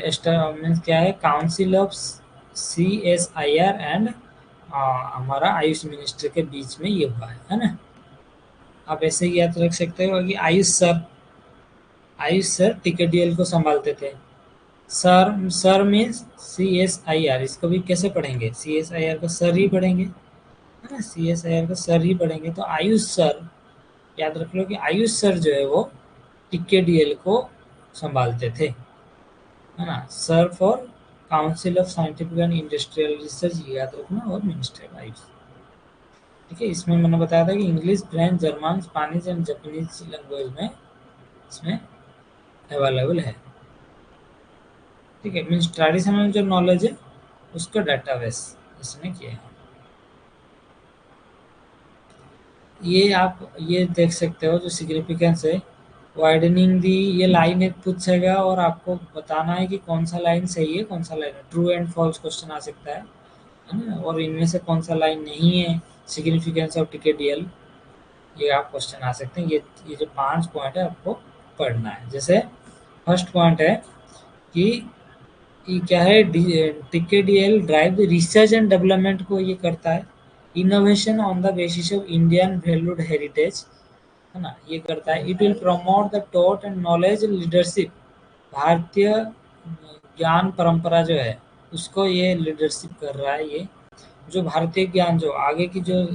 मीन्स क्या है, काउंसिल ऑफ CSIR एंड हमारा आयुष मिनिस्ट्री के बीच में ये हुआ है ना। आप ऐसे ही याद रख सकते हो कि आयुष सर टिकेडीएल को संभालते थे। सर मीन्स CSIR, इसको भी कैसे पढ़ेंगे, CSIR को सर ही पढ़ेंगे, है ना, CSIR को सर ही पढ़ेंगे। तो आयुष सर, याद रख लो कि आयुष सर जो है वो टिकेडीएल को संभालते थे, है ना। Sir for council of scientific and industrial research, याद रखना, और मिनिस्ट्री ऑफ आयुष। ठीक है, इसमें मैंने बताया था कि English, French, German, Spanish and Japanese language में इसमें अवेलेबल है। ठीक है, मीन्स ट्रेडिशनल जो नॉलेज है उसका डाटाबेस इसने किया है। ये आप ये देख सकते हो जो सिग्निफिकेंस है, वाइडनिंग दी, ये लाइन एक पूछेगा और आपको बताना है कि कौन सा लाइन सही है, कौन सा लाइन है, ट्रू एंड फॉल्स क्वेश्चन आ सकता है ना, और इनमें से कौन सा लाइन नहीं है, सिग्निफिकेंस ऑफ टिकेडीएल, ये आप क्वेश्चन आ सकते हैं। ये जो 5 पॉइंट है आपको पढ़ना है। जैसे फर्स्ट पॉइंट है कि ये क्या है, TKDL drive the research and development को ये करता है, innovation on the basis of Indian valued heritage, है ना, ये करता है। It will promote the thought and knowledge leadership, भारतीय ज्ञान परंपरा जो है उसको ये लीडरशिप कर रहा है। ये जो भारतीय ज्ञान, जो आगे की जो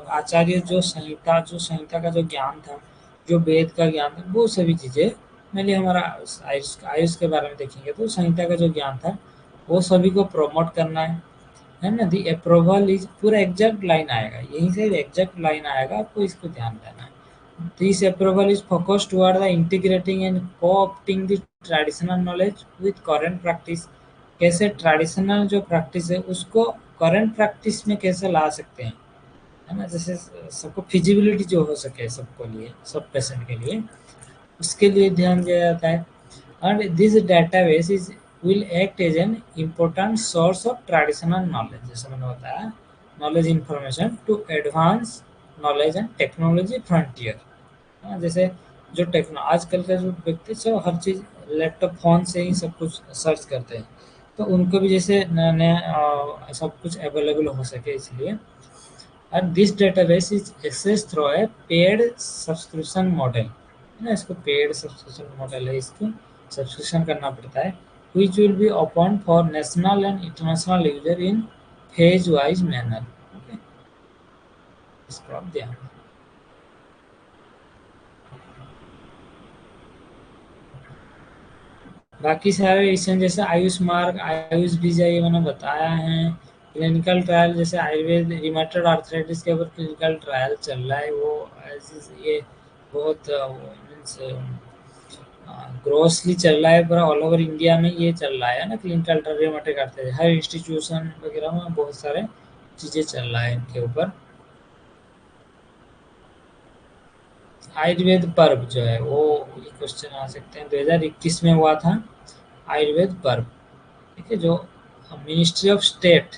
आचार्य जो संहिता का जो ज्ञान था, जो वेद का ज्ञान था, वो सभी चीज़ें मेनली हमारा आयुष के बारे में देखेंगे तो संहिता का जो ज्ञान था वो सभी को प्रमोट करना है ना। दी अप्रूवल इज, पूरा एग्जैक्ट लाइन आएगा, यहीं से एग्जैक्ट लाइन आएगा, आपको इसको ध्यान देना है। This approval is focused toward the integrating and coopting the traditional knowledge with current practice, कैसे ट्रेडिशनल जो प्रैक्टिस है उसको करंट प्रैक्टिस में कैसे ला सकते हैं, है ना, जैसे सबको फिजिबिलिटी जो हो सके सबको लिए, सब पेशेंट के लिए, उसके लिए ध्यान दिया जाता है। And this database is will act as an important source of traditional knowledge, जैसे मैंने बताया, knowledge information to advance knowledge and technology frontier. हाँ, जैसे जो टेक्नो आजकल का जो व्यक्ति सब हर चीज़ लैपटॉप फ़ोन से ही सब कुछ सर्च करते हैं, तो उनको भी जैसे नया नया सब कुछ अवेलेबल हो सके इसलिए। And this database is access through a paid subscription model, है ना, इसको पेड सब्सक्रिप्शन मॉडल है, इसको सब्सक्रिप्शन करना पड़ता है। which will be opened for national and international user in phase wise manner. Okay, इसको आप ध्यान दें। बाकी सारे रिसेंट जैसे आयुष मार्ग, आयुष वीजा ये मैंने बताया है। क्लिनिकल ट्रायल जैसे आयुर्वेद रिमेटॉइड आर्थराइटिस के ऊपर क्लिनिकल ट्रायल चल रहा है, वो ये बहुत मीन्स ग्रोसली चल रहा है, पूरा ऑल ओवर इंडिया में ये चल रहा है ना क्लिनिकल ट्रायल रिमेटॉइड आर्थराइटिस। हर इंस्टीट्यूशन वगैरह में बहुत सारे चीज़ें चल रहा है इनके ऊपर। आयुर्वेद पर्व जो है वो ये क्वेश्चन आ सकते हैं, 2021 में हुआ था आयुर्वेद पर्व। ठीक है, जो ministry of state,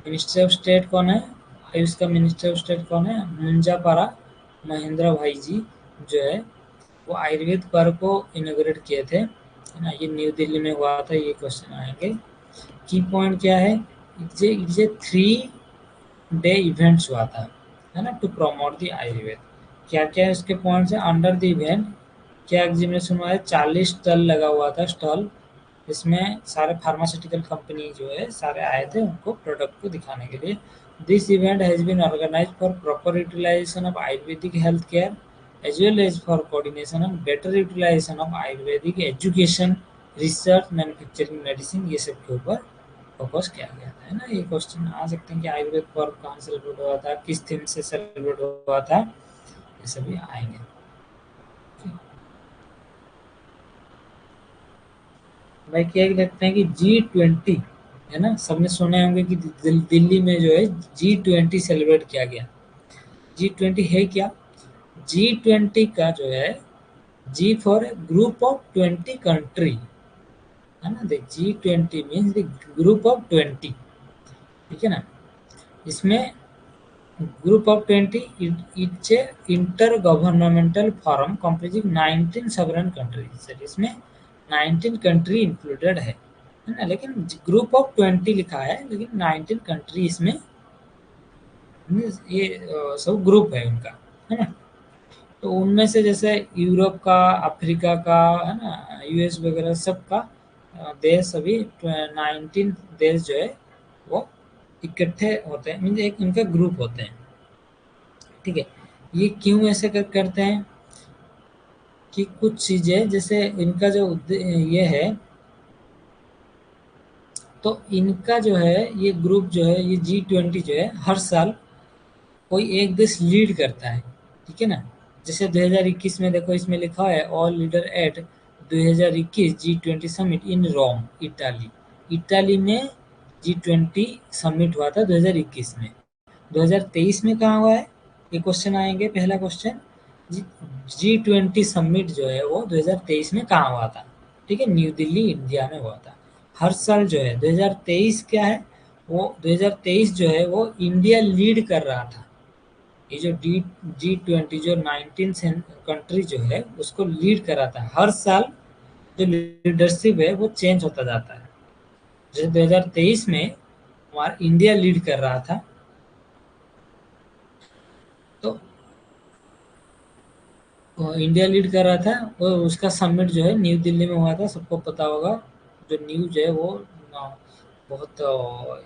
ministry of state कौन है, आयुष का मिनिस्ट्री ऑफ स्टेट कौन है, मुंजापारा महेंद्र भाई जी जो है वो आयुर्वेद पर्व को इनोग्रेट किए थे, है ना। ये न्यू दिल्ली में हुआ था। ये क्वेश्चन आएंगे। की पॉइंट क्या है, ये 3 डे इवेंट्स हुआ था, है ना, टू प्रमोट द आयुर्वेद। क्या क्या है उसके पॉइंट्स है, अंडर द इवेंट क्या एग्जीबिशन हुआ है, 40 स्टॉल लगा हुआ था, स्टॉल। इसमें सारे फार्मास्यूटिकल कंपनी जो है सारे आए थे उनको प्रोडक्ट को दिखाने के लिए। This event has been organise for proper utilisation of Ayurvedic health care as well as for coordination and better utilisation of Ayurvedic education, research, manufacturing, medicine, ये सब के ऊपर फोकस किया गया था, है ना। ये क्वेश्चन आ सकते हैं कि आयुर्वेद पर्व कहाँ सेलिब्रेट हुआ था, किस थीम से सेलिब्रेट हुआ था, ये सभी आएंगे। भाई क्या देखते हैं कि G20, है ना, सबने सुने होंगे कि दिल्ली में जो है G20 सेलिब्रेट किया गया। G20 है क्या, G20 का जो है जी फॉर ग्रुप ऑफ 20 कंट्री, है ना। देख G20 means the group of 20, ठीक है ना। इसमें group of 20 it's A inter governmental forum comprising 19 sovereign countries. इसमें 19 कंट्री इंक्लूडेड है ना, लेकिन ग्रुप ऑफ 20 लिखा है लेकिन 19 कंट्री इसमें ये सब ग्रुप है उनका, है ना। तो उनमें से जैसे यूरोप का, अफ्रीका का, है ना, यूएस वगैरह सब का देश, सभी 19 देश जो है वो इकट्ठे होते हैं, मीन्स एक इनका ग्रुप होते हैं। ठीक है, ये क्यों ऐसे करते हैं कि कुछ चीजें जैसे इनका जो ये है, तो इनका जो है ये ग्रुप जो है ये G20 जो है हर साल कोई एक देश लीड करता है, ठीक है ना। जैसे 2021 में देखो इसमें लिखा है all leader at 2021 G20 summit in Rome, Italy. Italy में G20 समिट हुआ था 2021 में। 2023 में कहाँ हुआ है, ये क्वेश्चन आएंगे। पहला क्वेश्चन, G20 समिट जो है वो 2023 में कहाँ हुआ था, ठीक है, न्यू दिल्ली इंडिया में हुआ था। हर साल जो है 2023 क्या है, वो 2023 जो है वो इंडिया लीड कर रहा था। ये जो G20 जो 19 कंट्री जो है उसको लीड कर रहा था। हर साल जो लीडरशिप है वो चेंज होता जाता है। जैसे 2023 में हमारा इंडिया लीड कर रहा था, तो इंडिया लीड कर रहा था, और उसका समिट जो है न्यू दिल्ली में हुआ था, सबको पता होगा। जो न्यूज है वो बहुत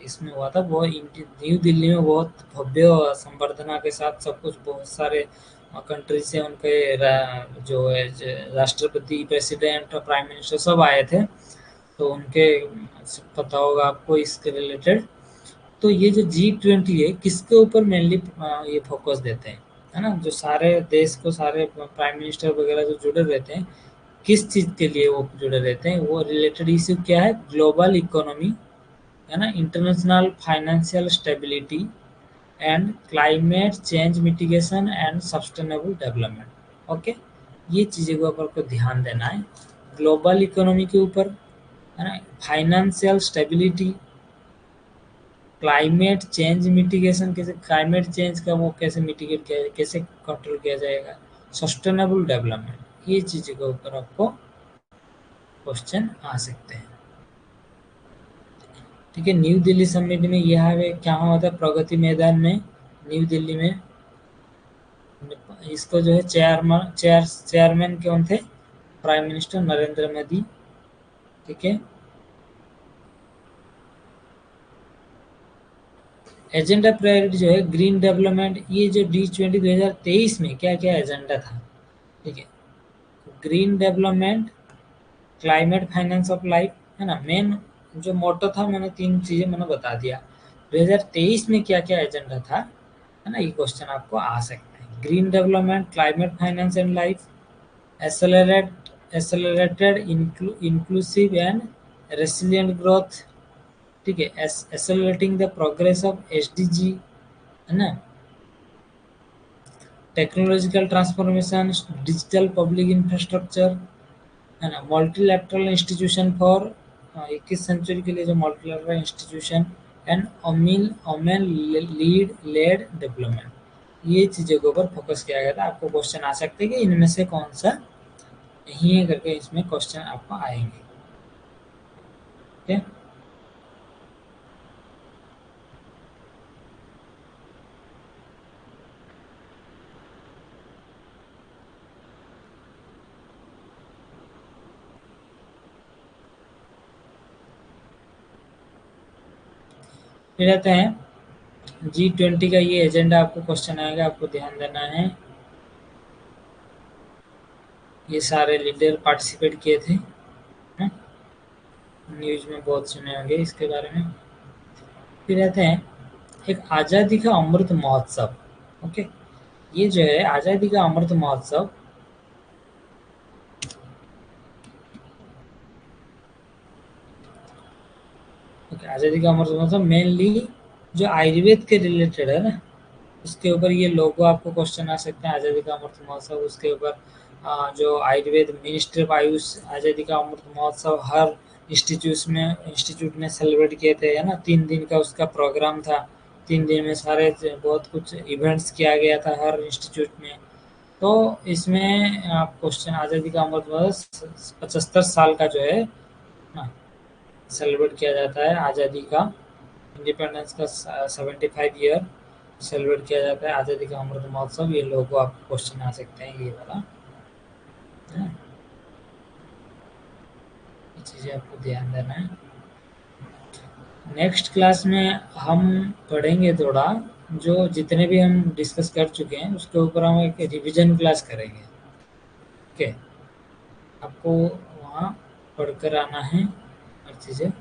इसमें हुआ था, वो न्यू दिल्ली में बहुत भव्य संवर्धना के साथ सब कुछ, बहुत सारे कंट्री से उनके जो है राष्ट्रपति, प्रेसिडेंट, प्राइम मिनिस्टर सब आए थे, तो उनके पता होगा आपको इसके रिलेटेड। तो ये जो G20 है किसके ऊपर मेनली ये फोकस देते हैं, है ना। जो सारे देश को, सारे प्राइम मिनिस्टर वगैरह जो जुड़े रहते हैं, किस चीज़ के लिए वो जुड़े रहते हैं, वो रिलेटेड इश्यू क्या है, ग्लोबल इकोनॉमी, है ना, international financial stability and climate change mitigation and sustainable development. Okay, ये चीज़ें के ऊपर को ध्यान देना है। ग्लोबल इकोनॉमी के ऊपर, है ना, financial stability, climate change mitigation, कैसे क्लाइमेट चेंज का वो कैसे मिटिगेट किया जाए, कैसे कंट्रोल किया जाएगा, सस्टेनेबल डेवलपमेंट, ये चीज़ों के ऊपर आपको क्वेश्चन आ सकते हैं। ठीक है, न्यू दिल्ली समिट में यह क्या हुआ था, प्रगति मैदान में न्यू दिल्ली में। इसको जो है चेयरमैन कौन थे, प्राइम मिनिस्टर नरेंद्र मोदी, ठीक है। एजेंडा प्रायोरिटी जो है ग्रीन डेवलपमेंट, ये जो G20 2023 में क्या क्या एजेंडा था, ठीक है। Green development, climate finance of life, है ना। मेन जो मोटो था, मैंने तीन चीजें मैंने बता दिया। 2023 में क्या क्या एजेंडा था, है ना, ये क्वेश्चन आपको आ सकता है। Green development, climate finance and life, accelerated inclusive and resilient growth, ठीक है। Accelerating the progress of SDG, है ना। Technological transformation, digital public infrastructure, है ना। मल्टीलैटरल इंस्टीट्यूशन फॉर 21 सेंचुरी के लिए जो multilateral institution and women women lead led development, ये चीज़ों के ऊपर फोकस किया गया था। आपको क्वेश्चन आ सकते हैं कि इनमें से कौन सा नहीं है करके, इसमें क्वेश्चन आपको आएंगे, ठीक है। फिर रहते हैं G20 का ये एजेंडा, आपको क्वेश्चन आएगा, आपको ध्यान देना है। ये सारे लीडर पार्टिसिपेट किए थे, न्यूज में बहुत सुने होंगे इसके बारे में। फिर रहते हैं एक आज़ादी का अमृत महोत्सव, ओके। ये जो है आज़ादी का अमृत महोत्सव, ओके। आज़ादी का अमृत महोत्सव मेनली जो आयुर्वेद के रिलेटेड है ना, उसके ऊपर ये लोगो आपको क्वेश्चन आ सकते हैं। आज़ादी का अमृत महोत्सव, उसके ऊपर जो आयुर्वेद मिनिस्ट्री ऑफ आयुष आज़ादी का अमृत महोत्सव हर इंस्टीट्यूट ने सेलिब्रेट किए थे, है ना। 3 दिन का उसका प्रोग्राम था। 3 दिन में सारे बहुत कुछ इवेंट्स किया गया था हर इंस्टीट्यूट में। तो इसमें आप क्वेश्चन आज़ादी का अमृत महोत्सव 75 साल का जो है ना सेलिब्रेट किया जाता है। आज़ादी का इंडिपेंडेंस का 75 ईयर सेलिब्रेट किया जाता है आज़ादी का अमृत महोत्सव। ये लोगों आपको क्वेश्चन आ सकते हैं, ये वाला, है ना। ये चीज़ें आपको ध्यान देना है। नेक्स्ट क्लास में हम पढ़ेंगे थोड़ा, जो जितने भी हम डिस्कस कर चुके हैं उसके ऊपर हम एक रिवीजन क्लास करेंगे, ओके। आपको वहाँ पढ़कर आना है हर चीज़ें।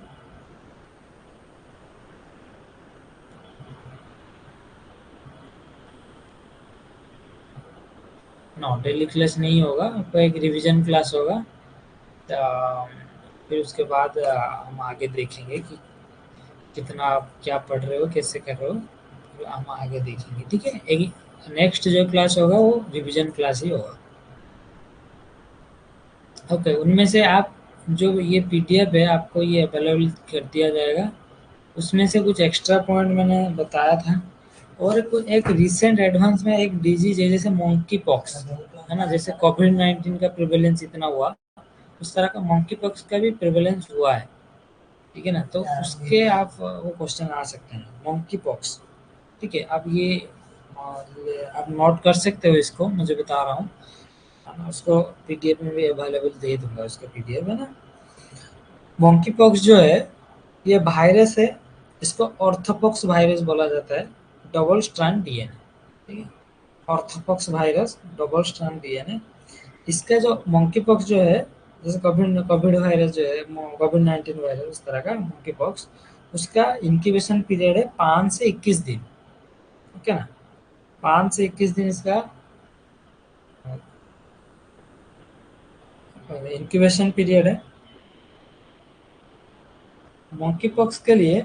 नो, डेली क्लास नहीं होगा, आपका एक रिवीजन क्लास होगा। फिर उसके बाद हम आगे देखेंगे कि कितना आप क्या पढ़ रहे हो, कैसे कर रहे हो, फिर हम आगे देखेंगे, ठीक है। एक नेक्स्ट जो क्लास होगा वो रिवीजन क्लास ही होगा, ओके। उनमें से आप जो ये PDF है आपको ये अवेलेबल कर दिया जाएगा। उसमें से कुछ एक्स्ट्रा पॉइंट मैंने बताया था। और एक रिसेंट एडवांस में एक डिजीज है जैसे मंकी पॉक्स, है ना। जैसे कोविड-19 का प्रिवेलेंस इतना हुआ, उस तरह का मंकी पॉक्स का भी प्रिवेलेंस हुआ है, ठीक है ना। तो उसके आप वो क्वेश्चन आ सकते हैं, मंकी पॉक्स, ठीक है। आप ये आप नोट कर सकते हो, इसको मुझे बता रहा हूँ, उसको PDF में भी अवेलेबल दे दूंगा, उसका PDF, है ना। मंकी पॉक्स जो है ये वायरस है, इसको ऑर्थोपॉक्स वायरस बोला जाता है, डबल स्ट्रैंड DNA, ठीक है। Orthopox virus, double strand DNA। इसका जो मंकी पॉक्स जो है, जैसे कोविड कोविड वायरस जो है, कोविड-19 वायरस, उस तरह का मंकी पॉक्स, उसका इंक्यूबेशन पीरियड है 5 से 21 दिन, ओके ना। 5 से 21 दिन इसका इंक्यूबेशन पीरियड है मंकी पॉक्स के लिए।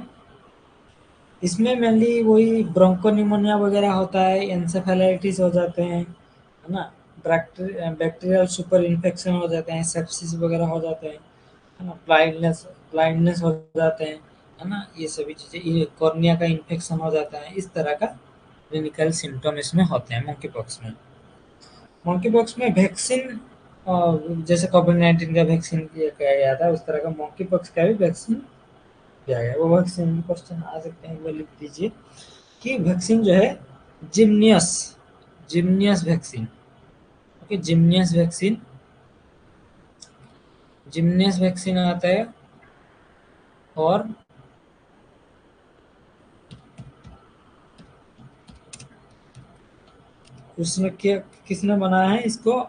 इसमें मेनली वही ब्रोंकोनिमोनिया वगैरह होता है, एन्सेफेलाइटिस हो जाते हैं, है ना। बैक्टीरियल सुपर इन्फेक्शन हो जाते हैं, सेप्सिस वगैरह हो जाते हैं, है ना। ब्लाइंडनेस ब्लाइंडनेस हो जाते हैं, है ना। ये सभी चीज़ें, ये कॉर्निया का इन्फेक्शन हो जाता है, इस तरह का क्लिनिकल सिम्टम इसमें होते हैं मंकी पॉक्स में। मंकी पॉक्स में वैक्सीन, जैसे कोविड-19 का वैक्सीन किया गया था, उस तरह का मंकी पॉक्स का भी वैक्सीन किया गया है। वो वैक्सीन क्वेश्चन आ सकते हैं, एक बार लिख दीजिए कि वैक्सीन जो है जिम्नियस जिम्नियस वैक्सीन, ओके। जिम्नियस वैक्सीन जिम्नेस वैक्सीन आता है, और उसने क्या, किसने बनाया है इसको?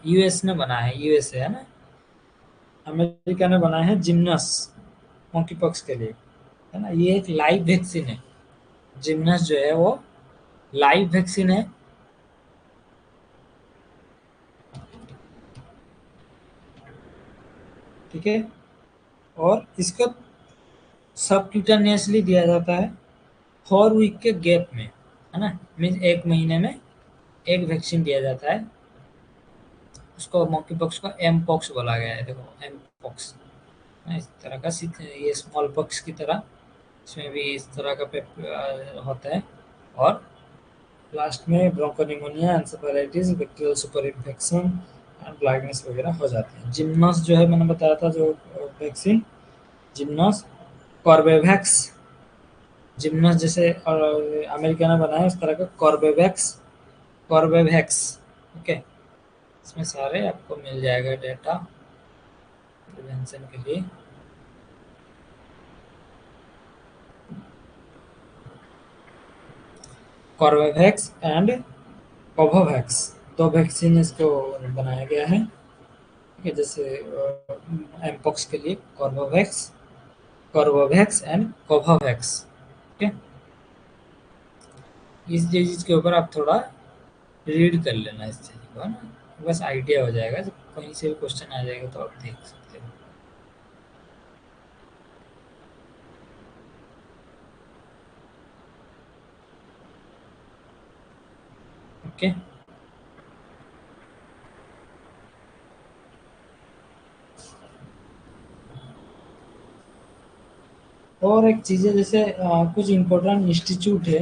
यूएस ने बनाया है, यूएसए है ना। अमेरिका ने बनाया है जिम्नस, मोंकी पॉक्स के लिए, है ना। ये एक लाइव वैक्सीन है। जिम्नस जो है वो लाइव वैक्सीन है। ठीक है। और इसको सबक्यूटानियसली दिया जाता है 4 वीक के गैप में, है ना। मीन्स 1 महीने में एक वैक्सीन दिया जाता है। उसको मॉन्की पॉक्स को एम पॉक्स बोला गया है। देखो एम पॉक्स, इस तरह का ये स्मॉल पॉक्स की तरह इसमें भी इस तरह का होता है। और लास्ट में bronchopneumonia, encephalitis, bacterial super infection and blindness वगैरह हो जाते हैं। जिम्नस जो है मैंने बताया था जो वैक्सीन, जिम्नस। कॉर्बेवैक्स, जिम्नस जैसे अमेरिका ने बनाया उस तरह का कॉर्बेवैक्स, कॉर्बेवैक्स। ओके। इसमें सारे आपको मिल जाएगा डेटा प्रिवेंशन के लिए। कॉर्बेवैक्स एंड कोवोवैक्स, दो वैक्सीन इसको बनाया गया है। ठीक है। जैसे एमपॉक्स के लिए कॉर्बेवैक्स, कॉर्बेवैक्स एंड कोवोवैक्स। ठीक है। इस चीज के ऊपर आप थोड़ा रीड कर लेना इस चीज को, है ना। बस आइडिया हो जाएगा, जब कहीं से भी क्वेश्चन आ जाएगा तो आप देख सकते हो। ओके। और एक चीज़ है, जैसे कुछ इम्पोर्टेंट इंस्टीट्यूट है,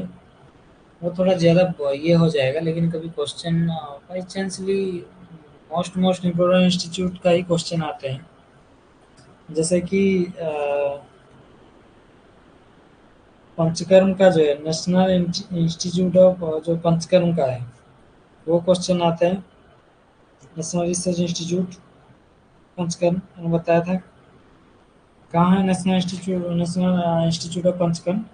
वो थोड़ा ज़्यादा ये हो जाएगा, लेकिन कभी question by chancely most most important institute का ही क्वेश्चन आते हैं। जैसे कि पंचकर्म का जो है, नेशनल इंस्टीट्यूट ऑफ जो पंचकर्म का है, वो क्वेश्चन आते हैं। नेशनल रिसर्च इंस्टीट्यूट पंचकर्म, मैंने बताया था। कहाँ है national institute, national institute of panchakarma?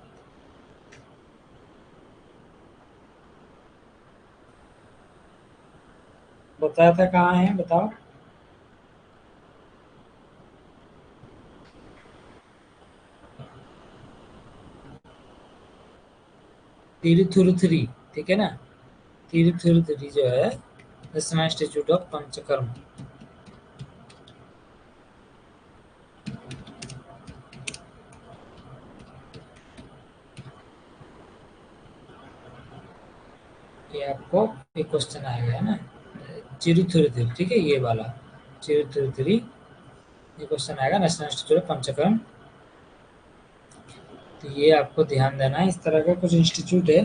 बताया था कहाँ है, बताओ। तिरुथुरुथुरी, ठीक है ना। तिरुथुरुथुरी जो है नेशनल इंस्टीट्यूट ऑफ पंचकर्म। ये आपको एक क्वेश्चन आएगा, है ना। चिरुथुरुथुरी, ठीक है, ये वाला चिरुथुरुथुरी, ये क्वेश्चन आएगा नेशनल इंस्टीट्यूट ऑफ पंचकर्म। तो ये आपको ध्यान देना है, इस तरह का कुछ इंस्टीट्यूट है।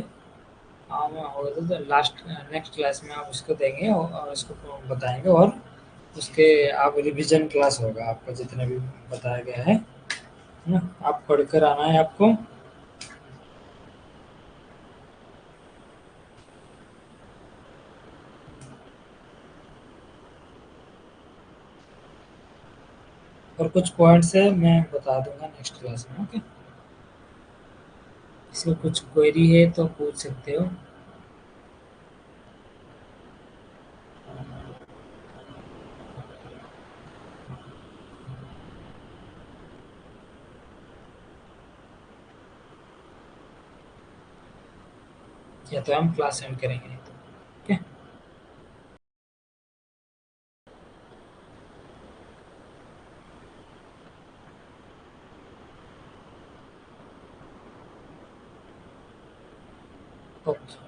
हम होगा तो लास्ट नेक्स्ट क्लास में आप उसको देंगे और उसको बताएंगे। और उसके आप रिवीजन क्लास होगा आपका, जितने भी बताया गया है ना, आप पढ़कर आना है आपको। और कुछ पॉइंट्स है मैं बता दूंगा नेक्स्ट क्लास में। ओके। इसमें कुछ क्वेरी है तो पूछ सकते हो। या तो हम क्लास एंड करेंगे, नहीं तो। ओके। ओके।